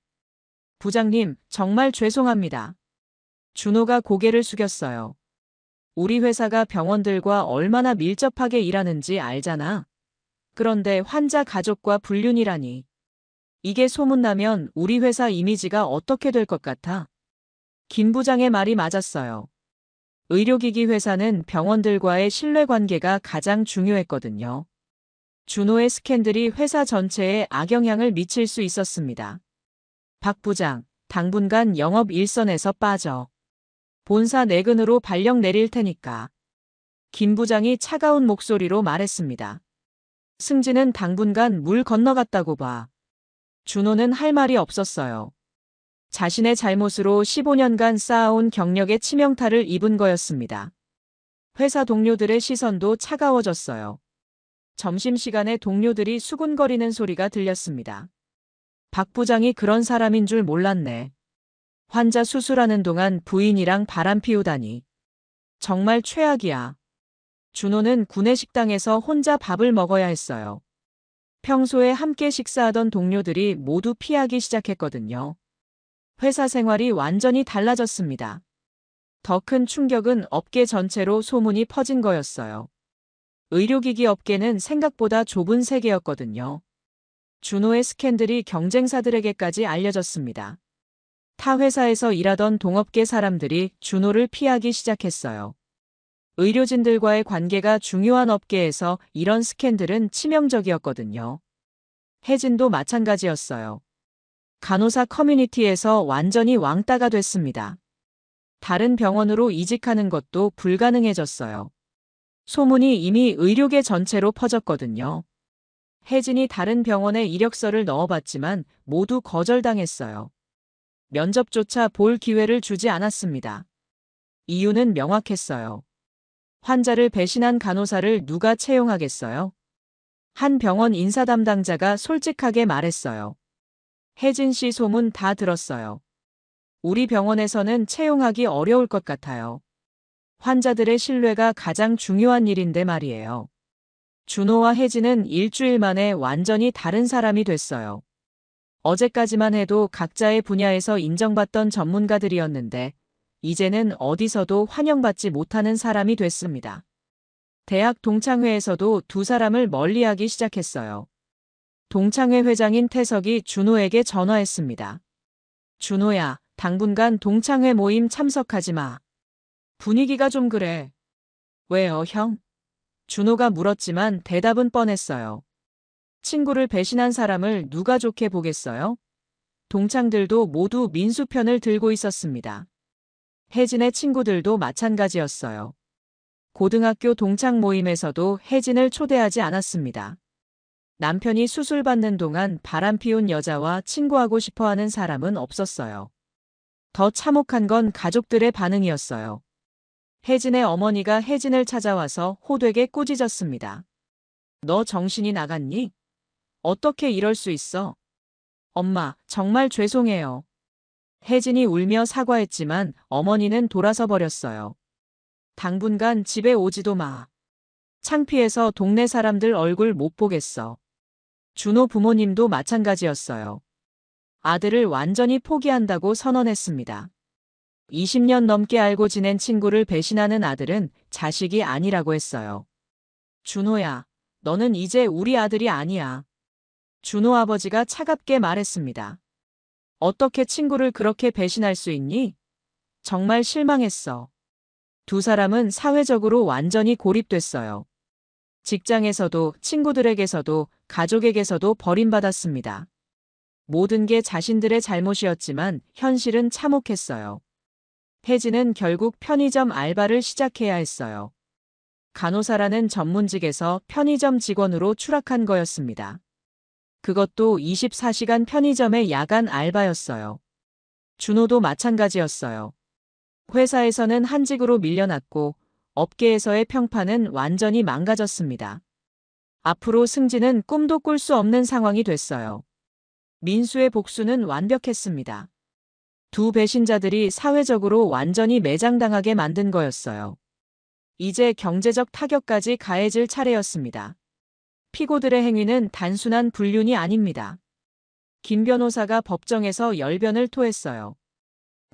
부장님, 정말 죄송합니다. 준호가 고개를 숙였어요. 우리 회사가 병원들과 얼마나 밀접하게 일하는지 알잖아. 그런데 환자 가족과 불륜이라니. 이게 소문나면 우리 회사 이미지가 어떻게 될 것 같아? 김 부장의 말이 맞았어요. 의료기기 회사는 병원들과의 신뢰관계가 가장 중요했거든요. 준호의 스캔들이 회사 전체에 악영향을 미칠 수 있었습니다. 박 부장, 당분간 영업 일선에서 빠져. 본사 내근으로 발령 내릴 테니까. 김 부장이 차가운 목소리로 말했습니다. 승진은 당분간 물 건너갔다고 봐. 준호는 할 말이 없었어요. 자신의 잘못으로 15년간 쌓아온 경력의 치명타를 입은 거였습니다. 회사 동료들의 시선도 차가워졌어요. 점심시간에 동료들이 수군거리는 소리가 들렸습니다. 박 부장이 그런 사람인 줄 몰랐네. 환자 수술하는 동안 부인이랑 바람 피우다니. 정말 최악이야. 준호는 구내식당에서 혼자 밥을 먹어야 했어요. 평소에 함께 식사하던 동료들이 모두 피하기 시작했거든요. 회사 생활이 완전히 달라졌습니다. 더 큰 충격은 업계 전체로 소문이 퍼진 거였어요. 의료기기 업계는 생각보다 좁은 세계였거든요. 준호의 스캔들이 경쟁사들에게까지 알려졌습니다. 타 회사에서 일하던 동업계 사람들이 준호를 피하기 시작했어요. 의료진들과의 관계가 중요한 업계에서 이런 스캔들은 치명적이었거든요. 혜진도 마찬가지였어요. 간호사 커뮤니티에서 완전히 왕따가 됐습니다. 다른 병원으로 이직하는 것도 불가능해졌어요. 소문이 이미 의료계 전체로 퍼졌거든요. 혜진이 다른 병원에 이력서를 넣어봤지만 모두 거절당했어요. 면접조차 볼 기회를 주지 않았습니다. 이유는 명확했어요. 환자를 배신한 간호사를 누가 채용하겠어요? 한 병원 인사 담당자가 솔직하게 말했어요. 혜진 씨 소문 다 들었어요. 우리 병원에서는 채용하기 어려울 것 같아요. 환자들의 신뢰가 가장 중요한 일인데 말이에요. 준호와 혜진은 일주일 만에 완전히 다른 사람이 됐어요. 어제까지만 해도 각자의 분야에서 인정받던 전문가들이었는데 이제는 어디서도 환영받지 못하는 사람이 됐습니다. 대학 동창회에서도 두 사람을 멀리하기 시작했어요. 동창회 회장인 태석이 준호에게 전화했습니다. 준호야, 당분간 동창회 모임 참석하지 마. 분위기가 좀 그래. 왜요, 형? 준호가 물었지만 대답은 뻔했어요. 친구를 배신한 사람을 누가 좋게 보겠어요? 동창들도 모두 민수 편을 들고 있었습니다. 혜진의 친구들도 마찬가지였어요. 고등학교 동창 모임에서도 혜진을 초대하지 않았습니다. 남편이 수술받는 동안 바람 피운 여자와 친구하고 싶어하는 사람은 없었어요. 더 참혹한 건 가족들의 반응이었어요. 혜진의 어머니가 혜진을 찾아와서 호되게 꾸짖었습니다. 너 정신이 나갔니? 어떻게 이럴 수 있어? 엄마, 정말 죄송해요. 혜진이 울며 사과했지만 어머니는 돌아서 버렸어요. 당분간 집에 오지도 마. 창피해서 동네 사람들 얼굴 못 보겠어. 준호 부모님도 마찬가지였어요. 아들을 완전히 포기한다고 선언했습니다. 20년 넘게 알고 지낸 친구를 배신하는 아들은 자식이 아니라고 했어요. 준호야, 너는 이제 우리 아들이 아니야. 준호 아버지가 차갑게 말했습니다. 어떻게 친구를 그렇게 배신할 수 있니? 정말 실망했어. 두 사람은 사회적으로 완전히 고립됐어요. 직장에서도 친구들에게서도 가족에게서도 버림받았습니다. 모든 게 자신들의 잘못이었지만 현실은 참혹했어요. 혜진은 결국 편의점 알바를 시작해야 했어요. 간호사라는 전문직에서 편의점 직원으로 추락한 거였습니다. 그것도 24시간 편의점의 야간 알바였어요. 준호도 마찬가지였어요. 회사에서는 한직으로 밀려났고 업계에서의 평판은 완전히 망가졌습니다. 앞으로 승진은 꿈도 꿀 수 없는 상황이 됐어요. 민수의 복수는 완벽했습니다. 두 배신자들이 사회적으로 완전히 매장당하게 만든 거였어요. 이제 경제적 타격까지 가해질 차례였습니다. 피고들의 행위는 단순한 불륜이 아닙니다. 김 변호사가 법정에서 열변을 토했어요.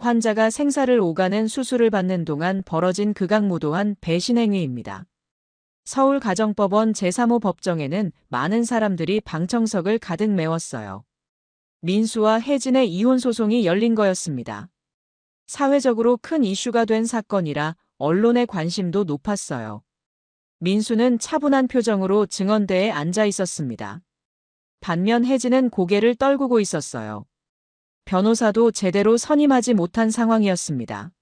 환자가 생사를 오가는 수술을 받는 동안 벌어진 극악무도한 배신 행위입니다. 서울가정법원 제3호 법정에는 많은 사람들이 방청석을 가득 메웠어요. 민수와 혜진의 이혼 소송이 열린 거였습니다. 사회적으로 큰 이슈가 된 사건이라 언론의 관심도 높았어요. 민수는 차분한 표정으로 증언대에 앉아 있었습니다. 반면 혜진은 고개를 떨구고 있었어요. 변호사도 제대로 선임하지 못한 상황이었습니다.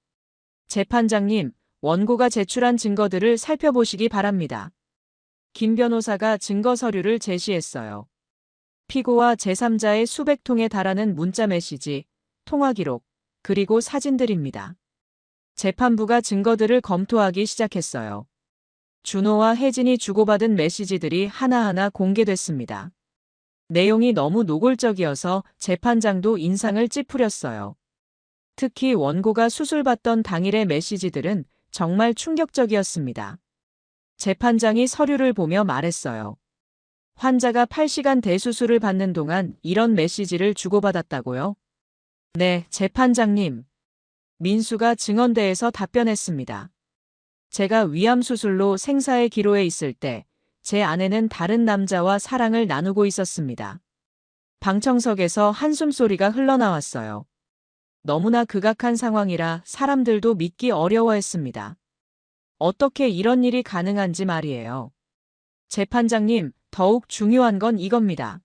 재판장님, 원고가 제출한 증거들을 살펴보시기 바랍니다. 김 변호사가 증거 서류를 제시했어요. 피고와 제3자의 수백 통에 달하는 문자 메시지, 통화 기록, 그리고 사진들입니다. 재판부가 증거들을 검토하기 시작했어요. 준호와 혜진이 주고받은 메시지들이 하나하나 공개됐습니다. 내용이 너무 노골적이어서 재판장도 인상을 찌푸렸어요. 특히 원고가 수술받던 당일의 메시지들은 정말 충격적이었습니다. 재판장이 서류를 보며 말했어요. 환자가 8시간 대수술을 받는 동안 이런 메시지를 주고받았다고요? 네, 재판장님. 민수가 증언대에서 답변했습니다. 제가 위암 수술로 생사의 기로에 있을 때 제 아내는 다른 남자와 사랑을 나누고 있었습니다. 방청석에서 한숨소리가 흘러나왔어요. 너무나 극악한 상황이라 사람들도 믿기 어려워했습니다. 어떻게 이런 일이 가능한지 말이에요. 재판장님, 더욱 중요한 건 이겁니다.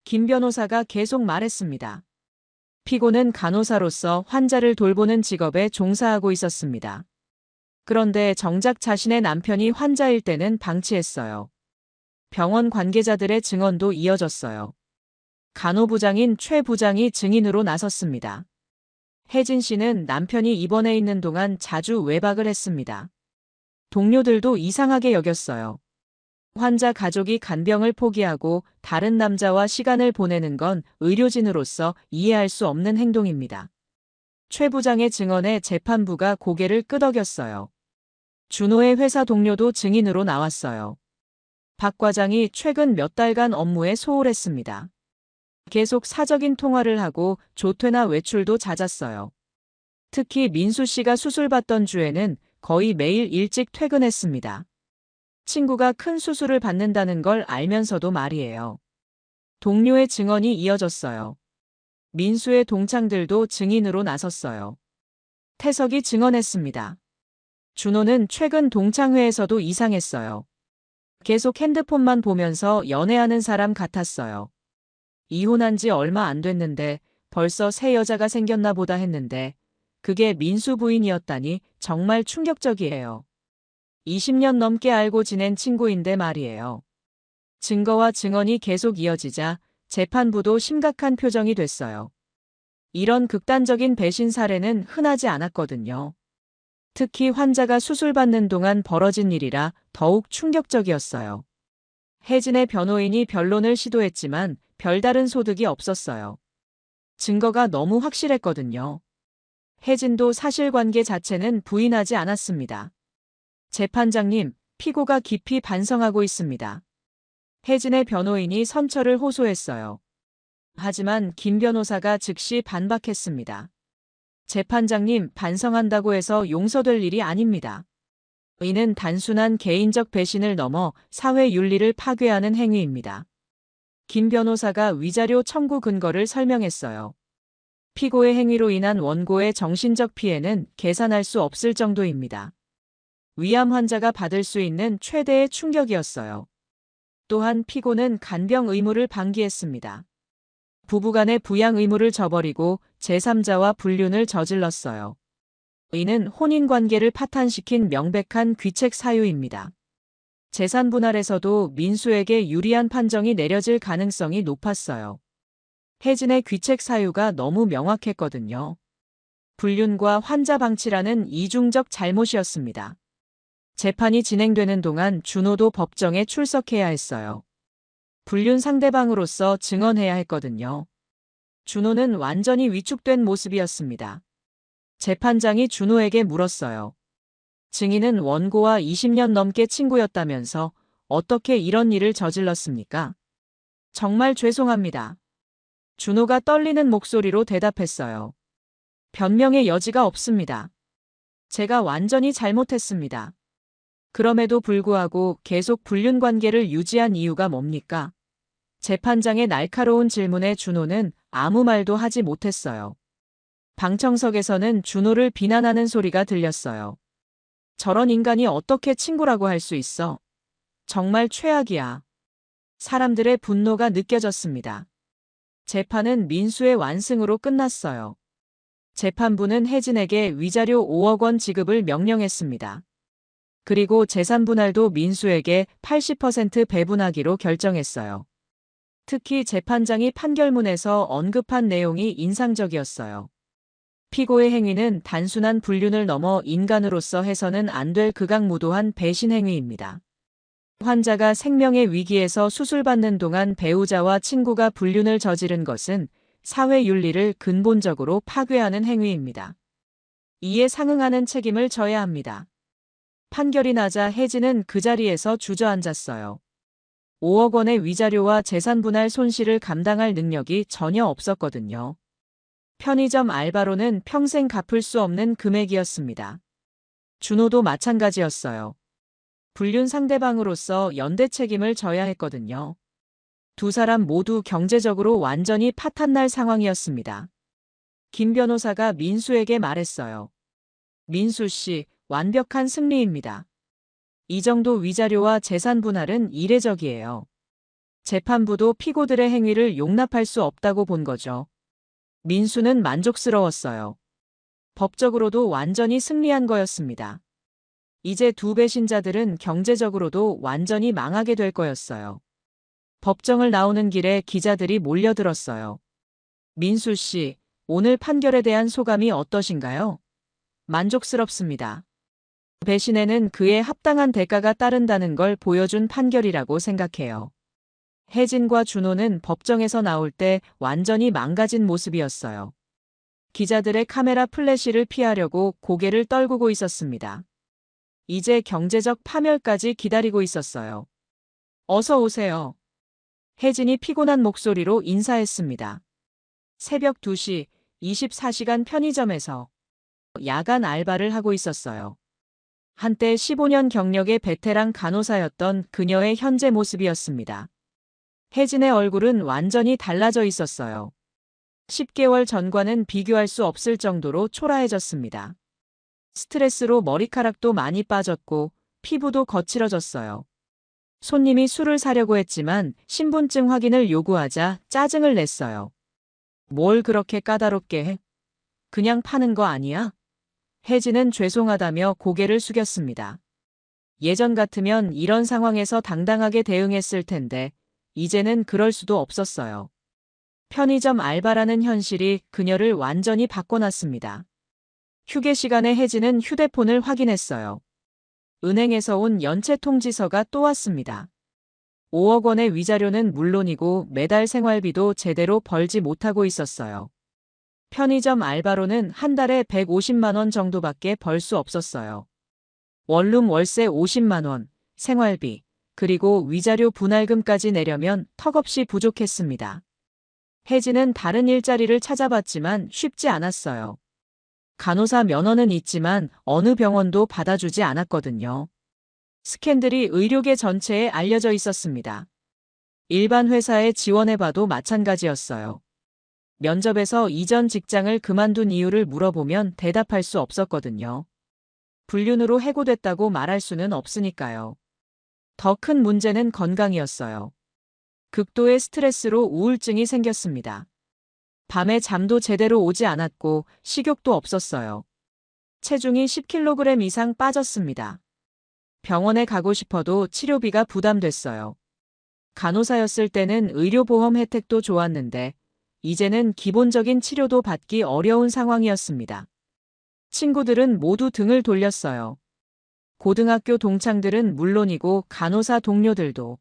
김 변호사가 계속 말했습니다. 피고는 간호사로서 환자를 돌보는 직업에 종사하고 있었습니다. 그런데 정작 자신의 남편이 환자일 때는 방치했어요. 병원 관계자들의 증언도 이어졌어요. 간호부장인 최 부장이 증인으로 나섰습니다. 혜진 씨는 남편이 입원해 있는 동안 자주 외박을 했습니다. 동료들도 이상하게 여겼어요. 환자 가족이 간병을 포기하고 다른 남자와 시간을 보내는 건 의료진으로서 이해할 수 없는 행동입니다. 최 부장의 증언에 재판부가 고개를 끄덕였어요. 준호의 회사 동료도 증인으로 나왔어요. 박 과장이 최근 몇 달간 업무에 소홀했습니다. 계속 사적인 통화를 하고 조퇴나 외출도 잦았어요. 특히 민수 씨가 수술받던 주에는 거의 매일 일찍 퇴근했습니다. 친구가 큰 수술을 받는다는 걸 알면서도 말이에요. 동료의 증언이 이어졌어요. 민수의 동창들도 증인으로 나섰어요. 태석이 증언했습니다. 준호는 최근 동창회에서도 이상했어요. 계속 핸드폰만 보면서 연애하는 사람 같았어요. 이혼한 지 얼마 안 됐는데 벌써 새 여자가 생겼나 보다 했는데 그게 민수 부인이었다니 정말 충격적이에요. 20년 넘게 알고 지낸 친구인데 말이에요. 증거와 증언이 계속 이어지자 재판부도 심각한 표정이 됐어요. 이런 극단적인 배신 사례는 흔하지 않았거든요. 특히 환자가 수술받는 동안 벌어진 일이라 더욱 충격적이었어요. 혜진의 변호인이 변론을 시도했지만 별다른 소득이 없었어요. 증거가 너무 확실했거든요. 혜진도 사실관계 자체는 부인하지 않았습니다. 재판장님, 피고가 깊이 반성하고 있습니다. 혜진의 변호인이 선처를 호소했어요. 하지만 김 변호사가 즉시 반박했습니다. 재판장님, 반성한다고 해서 용서될 일이 아닙니다. 이는 단순한 개인적 배신을 넘어 사회 윤리를 파괴하는 행위입니다. 김 변호사가 위자료 청구 근거를 설명했어요. 피고의 행위로 인한 원고의 정신적 피해는 계산할 수 없을 정도입니다. 위암 환자가 받을 수 있는 최대의 충격이었어요. 또한 피고는 간병 의무를 방기했습니다. 부부간의 부양 의무를 저버리고 제3자와 불륜을 저질렀어요. 이는 혼인관계를 파탄시킨 명백한 귀책 사유입니다. 재산 분할에서도 민수에게 유리한 판정이 내려질 가능성이 높았어요. 혜진의 귀책 사유가 너무 명확했거든요. 불륜과 환자 방치라는 이중적 잘못이었습니다. 재판이 진행되는 동안 준호도 법정에 출석해야 했어요. 불륜 상대방으로서 증언해야 했거든요. 준호는 완전히 위축된 모습이었습니다. 재판장이 준호에게 물었어요. 증인은 원고와 20년 넘게 친구였다면서 어떻게 이런 일을 저질렀습니까? 정말 죄송합니다. 준호가 떨리는 목소리로 대답했어요. 변명의 여지가 없습니다. 제가 완전히 잘못했습니다. 그럼에도 불구하고 계속 불륜 관계를 유지한 이유가 뭡니까? 재판장의 날카로운 질문에 준호는 아무 말도 하지 못했어요. 방청석에서는 준호를 비난하는 소리가 들렸어요. 저런 인간이 어떻게 친구라고 할 수 있어? 정말 최악이야. 사람들의 분노가 느껴졌습니다. 재판은 민수의 완승으로 끝났어요. 재판부는 혜진에게 위자료 5억 원 지급을 명령했습니다. 그리고 재산 분할도 민수에게 80% 배분하기로 결정했어요. 특히 재판장이 판결문에서 언급한 내용이 인상적이었어요. 피고의 행위는 단순한 불륜을 넘어 인간으로서 해서는 안 될 극악무도한 배신 행위입니다. 환자가 생명의 위기에서 수술받는 동안 배우자와 친구가 불륜을 저지른 것은 사회 윤리를 근본적으로 파괴하는 행위입니다. 이에 상응하는 책임을 져야 합니다. 판결이 나자 혜진은 그 자리에서 주저앉았어요. 5억 원의 위자료와 재산 분할 손실을 감당할 능력이 전혀 없었거든요. 편의점 알바로는 평생 갚을 수 없는 금액이었습니다. 준호도 마찬가지였어요. 불륜 상대방으로서 연대 책임을 져야 했거든요. 두 사람 모두 경제적으로 완전히 파탄날 상황이었습니다. 김 변호사가 민수에게 말했어요. 민수 씨, 완벽한 승리입니다. 이 정도 위자료와 재산 분할은 이례적이에요. 재판부도 피고들의 행위를 용납할 수 없다고 본 거죠. 민수는 만족스러웠어요. 법적으로도 완전히 승리한 거였습니다. 이제 두 배신자들은 경제적으로도 완전히 망하게 될 거였어요. 법정을 나오는 길에 기자들이 몰려들었어요. 민수 씨, 오늘 판결에 대한 소감이 어떠신가요? 만족스럽습니다. 배신에는 그에 합당한 대가가 따른다는 걸 보여준 판결이라고 생각해요. 혜진과 준호는 법정에서 나올 때 완전히 망가진 모습이었어요. 기자들의 카메라 플래시를 피하려고 고개를 떨구고 있었습니다. 이제 경제적 파멸까지 기다리고 있었어요. 어서 오세요. 혜진이 피곤한 목소리로 인사했습니다. 새벽 2시 24시간 편의점에서 야간 알바를 하고 있었어요. 한때 15년 경력의 베테랑 간호사였던 그녀의 현재 모습이었습니다. 혜진의 얼굴은 완전히 달라져 있었어요. 10개월 전과는 비교할 수 없을 정도로 초라해졌습니다. 스트레스로 머리카락도 많이 빠졌고 피부도 거칠어졌어요. 손님이 술을 사려고 했지만 신분증 확인을 요구하자 짜증을 냈어요. 뭘 그렇게 까다롭게 해? 그냥 파는 거 아니야? 혜진은 죄송하다며 고개를 숙였습니다. 예전 같으면 이런 상황에서 당당하게 대응했을 텐데 이제는 그럴 수도 없었어요. 편의점 알바라는 현실이 그녀를 완전히 바꿔놨습니다. 휴게 시간에 혜진은 휴대폰을 확인했어요. 은행에서 온 연체 통지서가 또 왔습니다. 5억 원의 위자료는 물론이고 매달 생활비도 제대로 벌지 못하고 있었어요. 편의점 알바로는 한 달에 150만 원 정도밖에 벌 수 없었어요. 원룸 월세 50만 원, 생활비, 그리고 위자료 분할금까지 내려면 턱없이 부족했습니다. 혜진은 다른 일자리를 찾아봤지만 쉽지 않았어요. 간호사 면허는 있지만 어느 병원도 받아주지 않았거든요. 스캔들이 의료계 전체에 알려져 있었습니다. 일반 회사에 지원해봐도 마찬가지였어요. 면접에서 이전 직장을 그만둔 이유를 물어보면 대답할 수 없었거든요. 불륜으로 해고됐다고 말할 수는 없으니까요. 더 큰 문제는 건강이었어요. 극도의 스트레스로 우울증이 생겼습니다. 밤에 잠도 제대로 오지 않았고 식욕도 없었어요. 체중이 10kg 이상 빠졌습니다. 병원에 가고 싶어도 치료비가 부담됐어요. 간호사였을 때는 의료보험 혜택도 좋았는데 이제는 기본적인 치료도 받기 어려운 상황이었습니다. 친구들은 모두 등을 돌렸어요. 고등학교 동창들은 물론이고 간호사 동료들도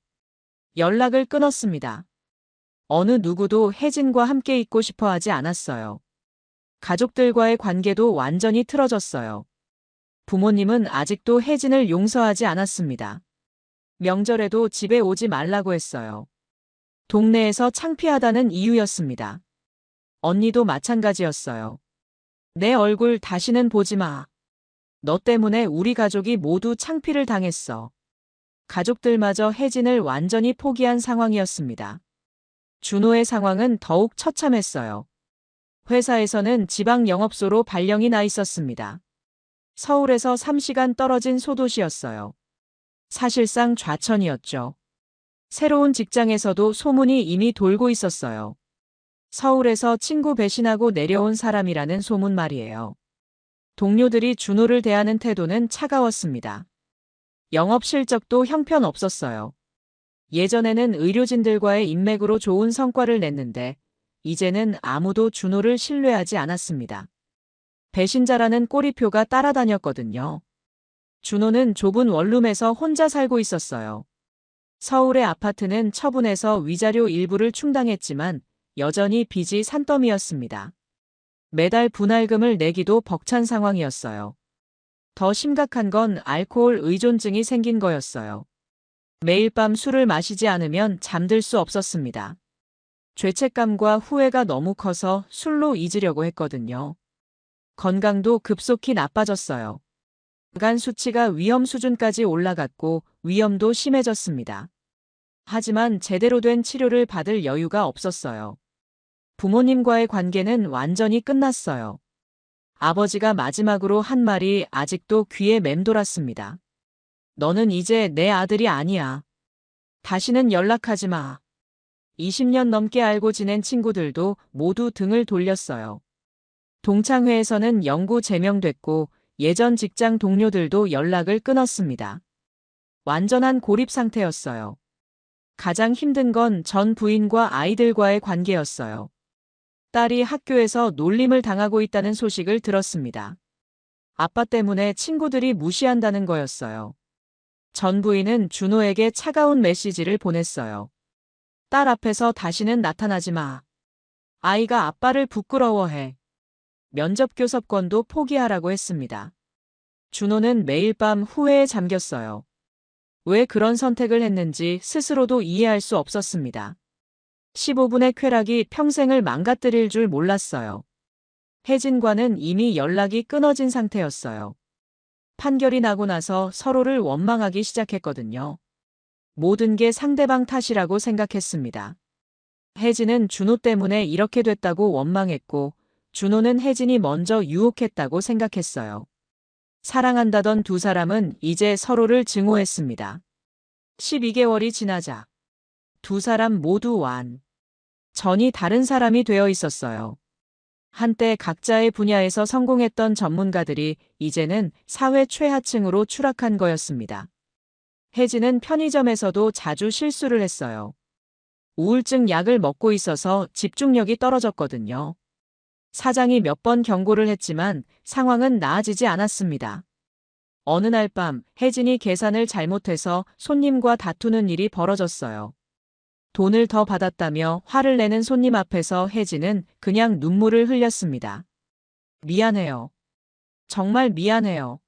연락을 끊었습니다. 어느 누구도 혜진과 함께 있고 싶어 하지 않았어요. 가족들과의 관계도 완전히 틀어졌어요. 부모님은 아직도 혜진을 용서하지 않았습니다. 명절에도 집에 오지 말라고 했어요. 동네에서 창피하다는 이유였습니다. 언니도 마찬가지였어요. 내 얼굴 다시는 보지 마. 너 때문에 우리 가족이 모두 창피를 당했어. 가족들마저 혜진을 완전히 포기한 상황이었습니다. 준호의 상황은 더욱 처참했어요. 회사에서는 지방 영업소로 발령이 나 있었습니다. 서울에서 3시간 떨어진 소도시였어요. 사실상 좌천이었죠. 새로운 직장에서도 소문이 이미 돌고 있었어요. 서울에서 친구 배신하고 내려온 사람이라는 소문 말이에요. 동료들이 준호를 대하는 태도는 차가웠습니다. 영업 실적도 형편없었어요. 예전에는 의료진들과의 인맥으로 좋은 성과를 냈는데 이제는 아무도 준호를 신뢰하지 않았습니다. 배신자라는 꼬리표가 따라다녔거든요. 준호는 좁은 원룸에서 혼자 살고 있었어요. 서울의 아파트는 처분해서 위자료 일부를 충당했지만 여전히 빚이 산더미였습니다. 매달 분할금을 내기도 벅찬 상황이었어요. 더 심각한 건 알코올 의존증이 생긴 거였어요. 매일 밤 술을 마시지 않으면 잠들 수 없었습니다. 죄책감과 후회가 너무 커서 술로 잊으려고 했거든요. 건강도 급속히 나빠졌어요. 간 수치가 위험 수준까지 올라갔고 위염도 심해졌습니다. 하지만 제대로 된 치료를 받을 여유가 없었어요. 부모님과의 관계는 완전히 끝났어요. 아버지가 마지막으로 한 말이 아직도 귀에 맴돌았습니다. 너는 이제 내 아들이 아니야. 다시는 연락하지 마. 20년 넘게 알고 지낸 친구들도 모두 등을 돌렸어요. 동창회에서는 영구 제명됐고 예전 직장 동료들도 연락을 끊었습니다. 완전한 고립 상태였어요. 가장 힘든 건 전 부인과 아이들과의 관계였어요. 딸이 학교에서 놀림을 당하고 있다는 소식을 들었습니다. 아빠 때문에 친구들이 무시한다는 거였어요. 전 부인은 준호에게 차가운 메시지를 보냈어요. 딸 앞에서 다시는 나타나지 마. 아이가 아빠를 부끄러워해. 면접 교섭권도 포기하라고 했습니다. 준호는 매일 밤 후회에 잠겼어요. 왜 그런 선택을 했는지 스스로도 이해할 수 없었습니다. 15분의 쾌락이 평생을 망가뜨릴 줄 몰랐어요. 혜진과는 이미 연락이 끊어진 상태였어요. 판결이 나고 나서 서로를 원망하기 시작했거든요. 모든 게 상대방 탓이라고 생각했습니다. 혜진은 준호 때문에 이렇게 됐다고 원망했고 준호는 혜진이 먼저 유혹했다고 생각했어요. 사랑한다던 두 사람은 이제 서로를 증오했습니다. 12개월이 지나자 두 사람 모두 완. 전이 다른 사람이 되어 있었어요. 한때 각자의 분야에서 성공했던 전문가들이 이제는 사회 최하층으로 추락한 거였습니다. 혜진은 편의점에서도 자주 실수를 했어요. 우울증 약을 먹고 있어서 집중력이 떨어졌거든요. 사장이 몇 번 경고를 했지만 상황은 나아지지 않았습니다. 어느 날 밤 혜진이 계산을 잘못해서 손님과 다투는 일이 벌어졌어요. 돈을 더 받았다며 화를 내는 손님 앞에서 혜진은 그냥 눈물을 흘렸습니다. 미안해요. 정말 미안해요.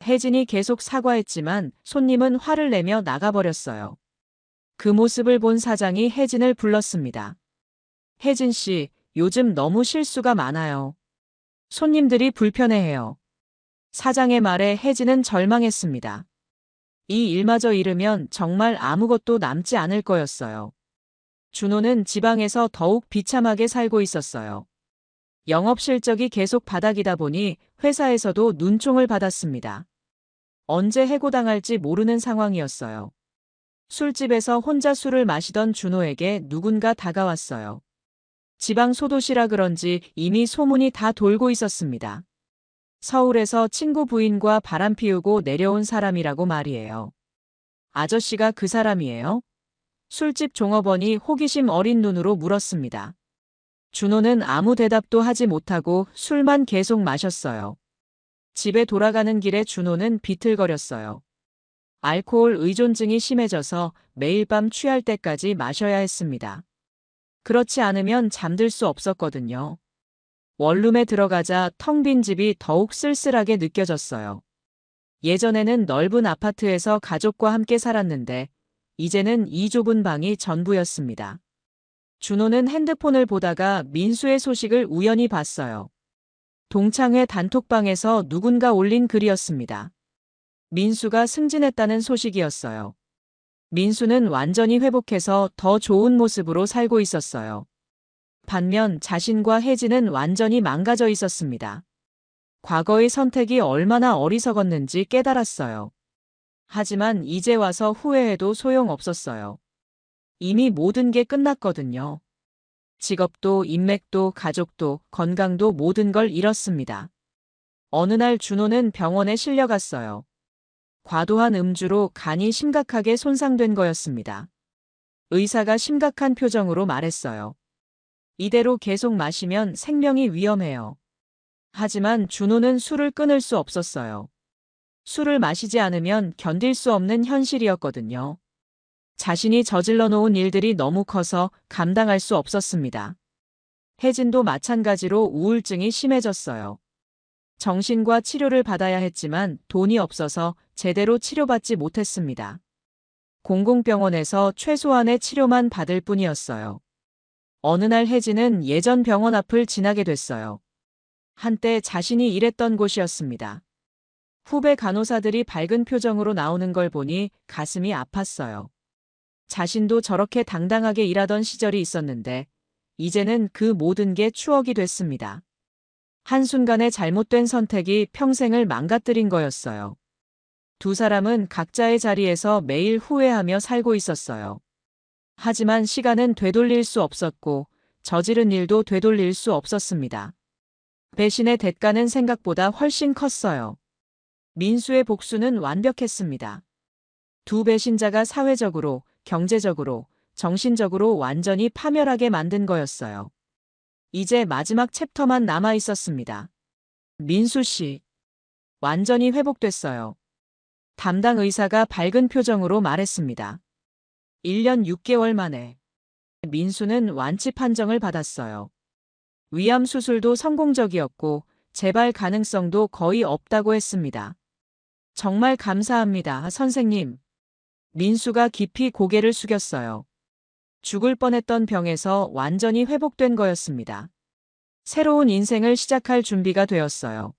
혜진이 계속 사과했지만 손님은 화를 내며 나가버렸어요. 그 모습을 본 사장이 혜진을 불렀습니다. 혜진 씨, 요즘 너무 실수가 많아요. 손님들이 불편해해요. 사장의 말에 혜진은 절망했습니다. 이 일마저 잃으면 정말 아무것도 남지 않을 거였어요. 준호는 지방에서 더욱 비참하게 살고 있었어요. 영업 실적이 계속 바닥이다 보니 회사에서도 눈총을 받았습니다. 언제 해고당할지 모르는 상황이었어요. 술집에서 혼자 술을 마시던 준호에게 누군가 다가왔어요. 지방 소도시라 그런지 이미 소문이 다 돌고 있었습니다. 서울에서 친구 부인과 바람 피우고 내려온 사람이라고 말이에요. 아저씨가 그 사람이에요? 술집 종업원이 호기심 어린 눈으로 물었습니다. 준호는 아무 대답도 하지 못하고 술만 계속 마셨어요. 집에 돌아가는 길에 준호는 비틀거렸어요. 알코올 의존증이 심해져서 매일 밤 취할 때까지 마셔야 했습니다. 그렇지 않으면 잠들 수 없었거든요. 원룸에 들어가자 텅 빈 집이 더욱 쓸쓸하게 느껴졌어요. 예전에는 넓은 아파트에서 가족과 함께 살았는데 이제는 이 좁은 방이 전부였습니다. 준호는 핸드폰을 보다가 민수의 소식을 우연히 봤어요. 동창회 단톡방에서 누군가 올린 글이었습니다. 민수가 승진했다는 소식이었어요. 민수는 완전히 회복해서 더 좋은 모습으로 살고 있었어요. 반면 자신과 혜진은 완전히 망가져 있었습니다. 과거의 선택이 얼마나 어리석었는지 깨달았어요. 하지만 이제 와서 후회해도 소용없었어요. 이미 모든 게 끝났거든요. 직업도 인맥도 가족도 건강도 모든 걸 잃었습니다. 어느 날 준호는 병원에 실려갔어요. 과도한 음주로 간이 심각하게 손상된 거였습니다. 의사가 심각한 표정으로 말했어요. 이대로 계속 마시면 생명이 위험해요. 하지만 준호는 술을 끊을 수 없었어요. 술을 마시지 않으면 견딜 수 없는 현실이었거든요. 자신이 저질러 놓은 일들이 너무 커서 감당할 수 없었습니다. 혜진도 마찬가지로 우울증이 심해졌어요. 정신과 치료를 받아야 했지만 돈이 없어서 제대로 치료받지 못했습니다. 공공병원에서 최소한의 치료만 받을 뿐이었어요. 어느 날 혜진은 예전 병원 앞을 지나게 됐어요. 한때 자신이 일했던 곳이었습니다. 후배 간호사들이 밝은 표정으로 나오는 걸 보니 가슴이 아팠어요. 자신도 저렇게 당당하게 일하던 시절이 있었는데 이제는 그 모든 게 추억이 됐습니다. 한순간의 잘못된 선택이 평생을 망가뜨린 거였어요. 두 사람은 각자의 자리에서 매일 후회하며 살고 있었어요. 하지만 시간은 되돌릴 수 없었고 저지른 일도 되돌릴 수 없었습니다. 배신의 대가는 생각보다 훨씬 컸어요. 민수의 복수는 완벽했습니다. 두 배신자가 사회적으로, 경제적으로, 정신적으로 완전히 파멸하게 만든 거였어요. 이제 마지막 챕터만 남아 있었습니다. 민수 씨. 완전히 회복됐어요. 담당 의사가 밝은 표정으로 말했습니다. 1년 6개월 만에 민수는 완치 판정을 받았어요. 위암 수술도 성공적이었고 재발 가능성도 거의 없다고 했습니다. 정말 감사합니다, 선생님. 민수가 깊이 고개를 숙였어요. 죽을 뻔했던 병에서 완전히 회복된 거였습니다. 새로운 인생을 시작할 준비가 되었어요.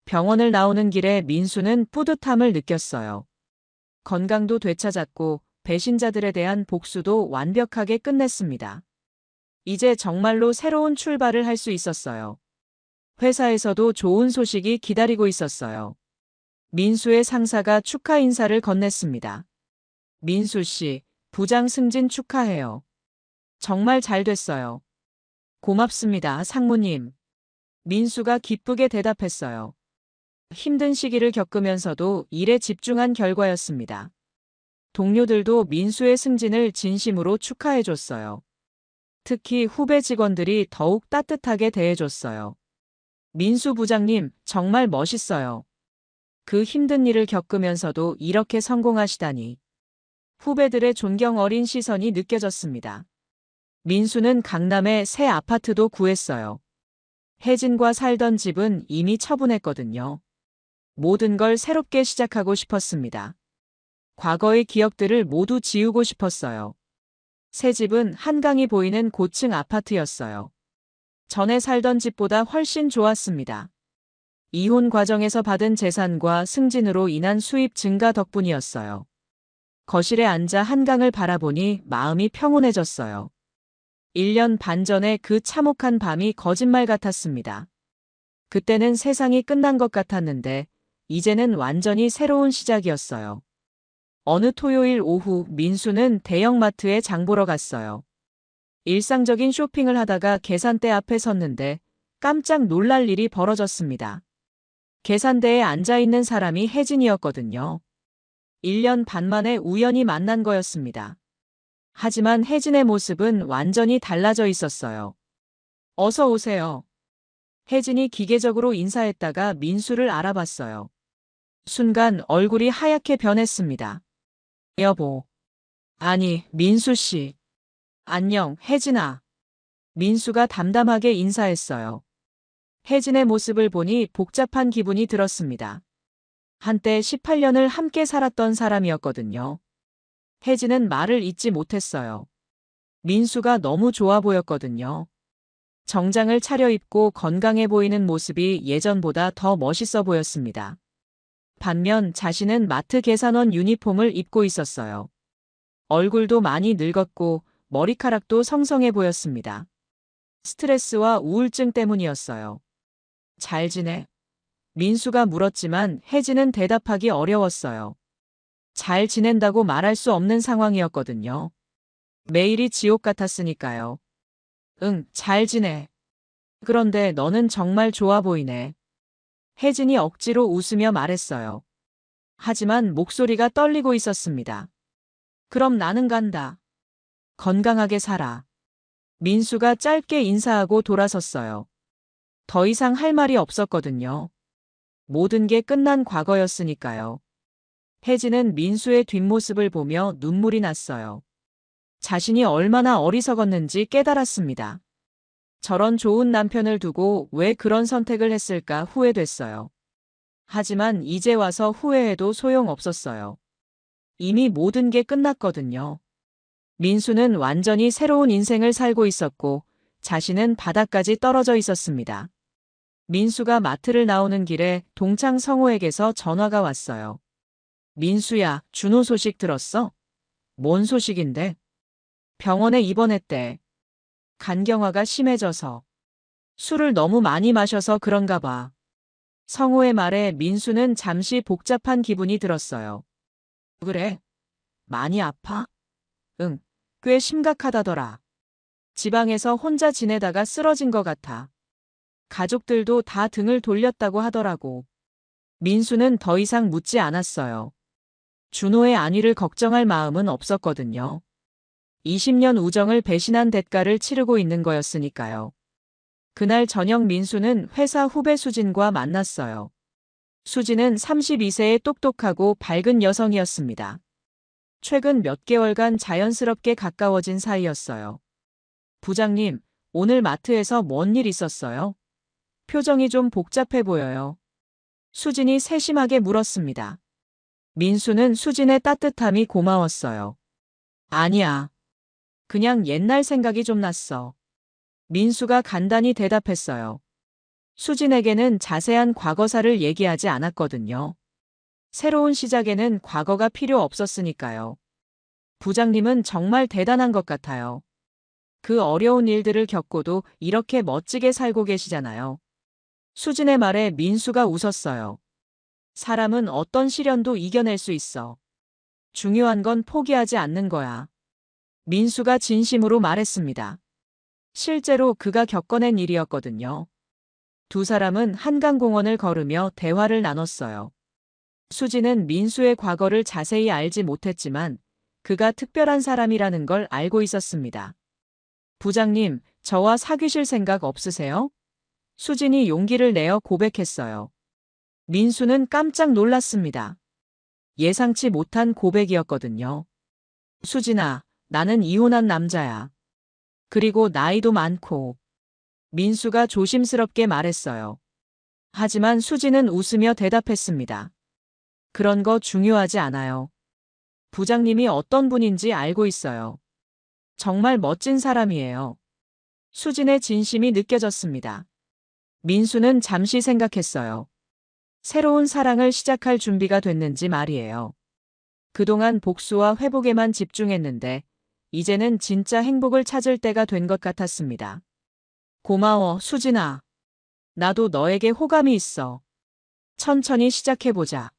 병원을 나오는 길에 민수는 뿌듯함을 느꼈어요. 건강도 되찾았고 배신자들에 대한 복수도 완벽하게 끝냈습니다. 이제 정말로 새로운 출발을 할 수 있었어요. 회사에서도 좋은 소식이 기다리고 있었어요. 민수의 상사가 축하 인사를 건넸습니다. 민수 씨, 부장 승진 축하해요. 정말 잘 됐어요. 고맙습니다, 상무님. 민수가 기쁘게 대답했어요. 힘든 시기를 겪으면서도 일에 집중한 결과였습니다. 동료들도 민수의 승진을 진심으로 축하해줬어요. 특히 후배 직원들이 더욱 따뜻하게 대해줬어요. 민수 부장님, 정말 멋있어요. 그 힘든 일을 겪으면서도 이렇게 성공하시다니. 후배들의 존경 어린 시선이 느껴졌습니다. 민수는 강남에 새 아파트도 구했어요. 혜진과 살던 집은 이미 처분했거든요. 모든 걸 새롭게 시작하고 싶었습니다. 과거의 기억들을 모두 지우고 싶었어요. 새 집은 한강이 보이는 고층 아파트였어요. 전에 살던 집보다 훨씬 좋았습니다. 이혼 과정에서 받은 재산과 승진으로 인한 수입 증가 덕분이었어요. 거실에 앉아 한강을 바라보니 마음이 평온해졌어요. 1년 반 전에 그 참혹한 밤이 거짓말 같았습니다. 그때는 세상이 끝난 것 같았는데 이제는 완전히 새로운 시작이었어요. 어느 토요일 오후 민수는 대형마트에 장 보러 갔어요. 일상적인 쇼핑을 하다가 계산대 앞에 섰는데 깜짝 놀랄 일이 벌어졌습니다. 계산대에 앉아있는 사람이 혜진이었거든요. 1년 반 만에 우연히 만난 거였습니다. 하지만 혜진의 모습은 완전히 달라져 있었어요. 어서 오세요. 혜진이 기계적으로 인사했다가 민수를 알아봤어요. 순간 얼굴이 하얗게 변했습니다. 여보. 아니, 민수 씨. 안녕, 혜진아. 민수가 담담하게 인사했어요. 혜진의 모습을 보니 복잡한 기분이 들었습니다. 한때 18년을 함께 살았던 사람이었거든요. 혜진은 말을 잇지 못했어요. 민수가 너무 좋아 보였거든요. 정장을 차려입고 건강해 보이는 모습이 예전보다 더 멋있어 보였습니다. 반면 자신은 마트 계산원 유니폼을 입고 있었어요. 얼굴도 많이 늙었고 머리카락도 성성해 보였습니다. 스트레스와 우울증 때문이었어요. 잘 지내? 민수가 물었지만 혜진은 대답하기 어려웠어요. 잘 지낸다고 말할 수 없는 상황이었거든요. 매일이 지옥 같았으니까요. 응, 잘 지내. 그런데 너는 정말 좋아 보이네. 혜진이 억지로 웃으며 말했어요. 하지만 목소리가 떨리고 있었습니다. 그럼 나는 간다. 건강하게 살아. 민수가 짧게 인사하고 돌아섰어요. 더 이상 할 말이 없었거든요. 모든 게 끝난 과거였으니까요. 혜진은 민수의 뒷모습을 보며 눈물이 났어요. 자신이 얼마나 어리석었는지 깨달았습니다. 저런 좋은 남편을 두고 왜 그런 선택을 했을까 후회됐어요. 하지만 이제 와서 후회해도 소용없었어요. 이미 모든 게 끝났거든요. 민수는 완전히 새로운 인생을 살고 있었고 자신은 바닥까지 떨어져 있었습니다. 민수가 마트를 나오는 길에 동창 성호에게서 전화가 왔어요. 민수야, 준호 소식 들었어? 뭔 소식인데? 병원에 입원했대. 간경화가 심해져서. 술을 너무 많이 마셔서 그런가 봐. 성호의 말에 민수는 잠시 복잡한 기분이 들었어요. 그래? 많이 아파? 응, 꽤 심각하다더라. 지방에서 혼자 지내다가 쓰러진 것 같아. 가족들도 다 등을 돌렸다고 하더라고. 민수는 더 이상 묻지 않았어요. 준호의 안위를 걱정할 마음은 없었거든요. 20년 우정을 배신한 대가를 치르고 있는 거였으니까요. 그날 저녁 민수는 회사 후배 수진과 만났어요. 수진은 32세의 똑똑하고 밝은 여성이었습니다. 최근 몇 개월간 자연스럽게 가까워진 사이였어요. 부장님, 오늘 마트에서 뭔 일 있었어요? 표정이 좀 복잡해 보여요. 수진이 세심하게 물었습니다. 민수는 수진의 따뜻함이 고마웠어요. 아니야. 그냥 옛날 생각이 좀 났어. 민수가 간단히 대답했어요. 수진에게는 자세한 과거사를 얘기하지 않았거든요. 새로운 시작에는 과거가 필요 없었으니까요. 부장님은 정말 대단한 것 같아요. 그 어려운 일들을 겪고도 이렇게 멋지게 살고 계시잖아요. 수진의 말에 민수가 웃었어요. 사람은 어떤 시련도 이겨낼 수 있어. 중요한 건 포기하지 않는 거야. 민수가 진심으로 말했습니다. 실제로 그가 겪어낸 일이었거든요. 두 사람은 한강공원을 걸으며 대화를 나눴어요. 수지는 민수의 과거를 자세히 알지 못했지만 그가 특별한 사람이라는 걸 알고 있었습니다. 부장님, 저와 사귀실 생각 없으세요? 수진이 용기를 내어 고백했어요. 민수는 깜짝 놀랐습니다. 예상치 못한 고백이었거든요. 수진아, 나는 이혼한 남자야. 그리고 나이도 많고. 민수가 조심스럽게 말했어요. 하지만 수진은 웃으며 대답했습니다. 그런 거 중요하지 않아요. 부장님이 어떤 분인지 알고 있어요. 정말 멋진 사람이에요. 수진의 진심이 느껴졌습니다. 민수는 잠시 생각했어요. 새로운 사랑을 시작할 준비가 됐는지 말이에요. 그동안 복수와 회복에만 집중했는데 이제는 진짜 행복을 찾을 때가 된 것 같았습니다. 고마워, 수진아. 나도 너에게 호감이 있어. 천천히 시작해보자.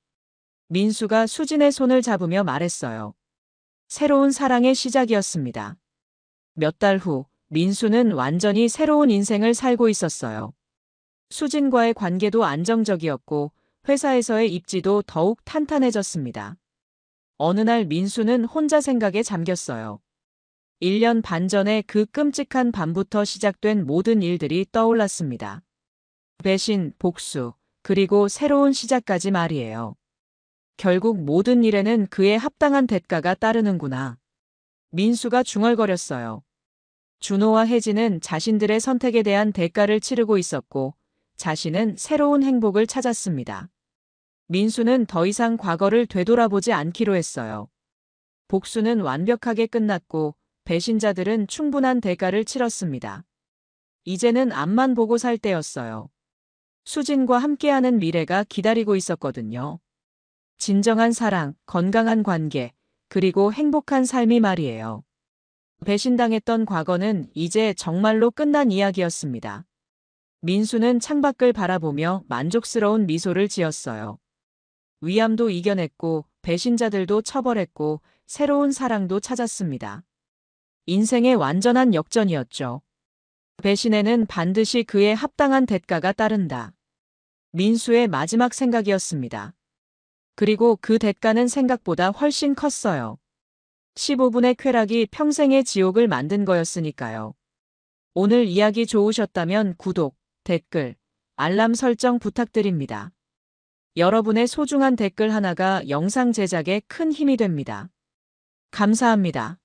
민수가 수진의 손을 잡으며 말했어요. 새로운 사랑의 시작이었습니다. 몇 달 후, 민수는 완전히 새로운 인생을 살고 있었어요. 수진과의 관계도 안정적이었고 회사에서의 입지도 더욱 탄탄해졌습니다. 어느 날 민수는 혼자 생각에 잠겼어요. 1년 반 전에 그 끔찍한 밤부터 시작된 모든 일들이 떠올랐습니다. 배신, 복수, 그리고 새로운 시작까지 말이에요. 결국 모든 일에는 그에 합당한 대가가 따르는구나. 민수가 중얼거렸어요. 준호와 혜진은 자신들의 선택에 대한 대가를 치르고 있었고 자신은 새로운 행복을 찾았습니다. 민수는 더 이상 과거를 되돌아보지 않기로 했어요. 복수는 완벽하게 끝났고 배신자들은 충분한 대가를 치렀습니다. 이제는 앞만 보고 살 때였어요. 수진과 함께하는 미래가 기다리고 있었거든요. 진정한 사랑, 건강한 관계, 그리고 행복한 삶이 말이에요. 배신당했던 과거는 이제 정말로 끝난 이야기였습니다. 민수는 창밖을 바라보며 만족스러운 미소를 지었어요. 위암도 이겨냈고 배신자들도 처벌했고 새로운 사랑도 찾았습니다. 인생의 완전한 역전이었죠. 배신에는 반드시 그에 합당한 대가가 따른다. 민수의 마지막 생각이었습니다. 그리고 그 대가는 생각보다 훨씬 컸어요. 15분의 쾌락이 평생의 지옥을 만든 거였으니까요. 오늘 이야기 좋으셨다면 구독, 댓글, 알람 설정 부탁드립니다. 여러분의 소중한 댓글 하나가 영상 제작에 큰 힘이 됩니다. 감사합니다.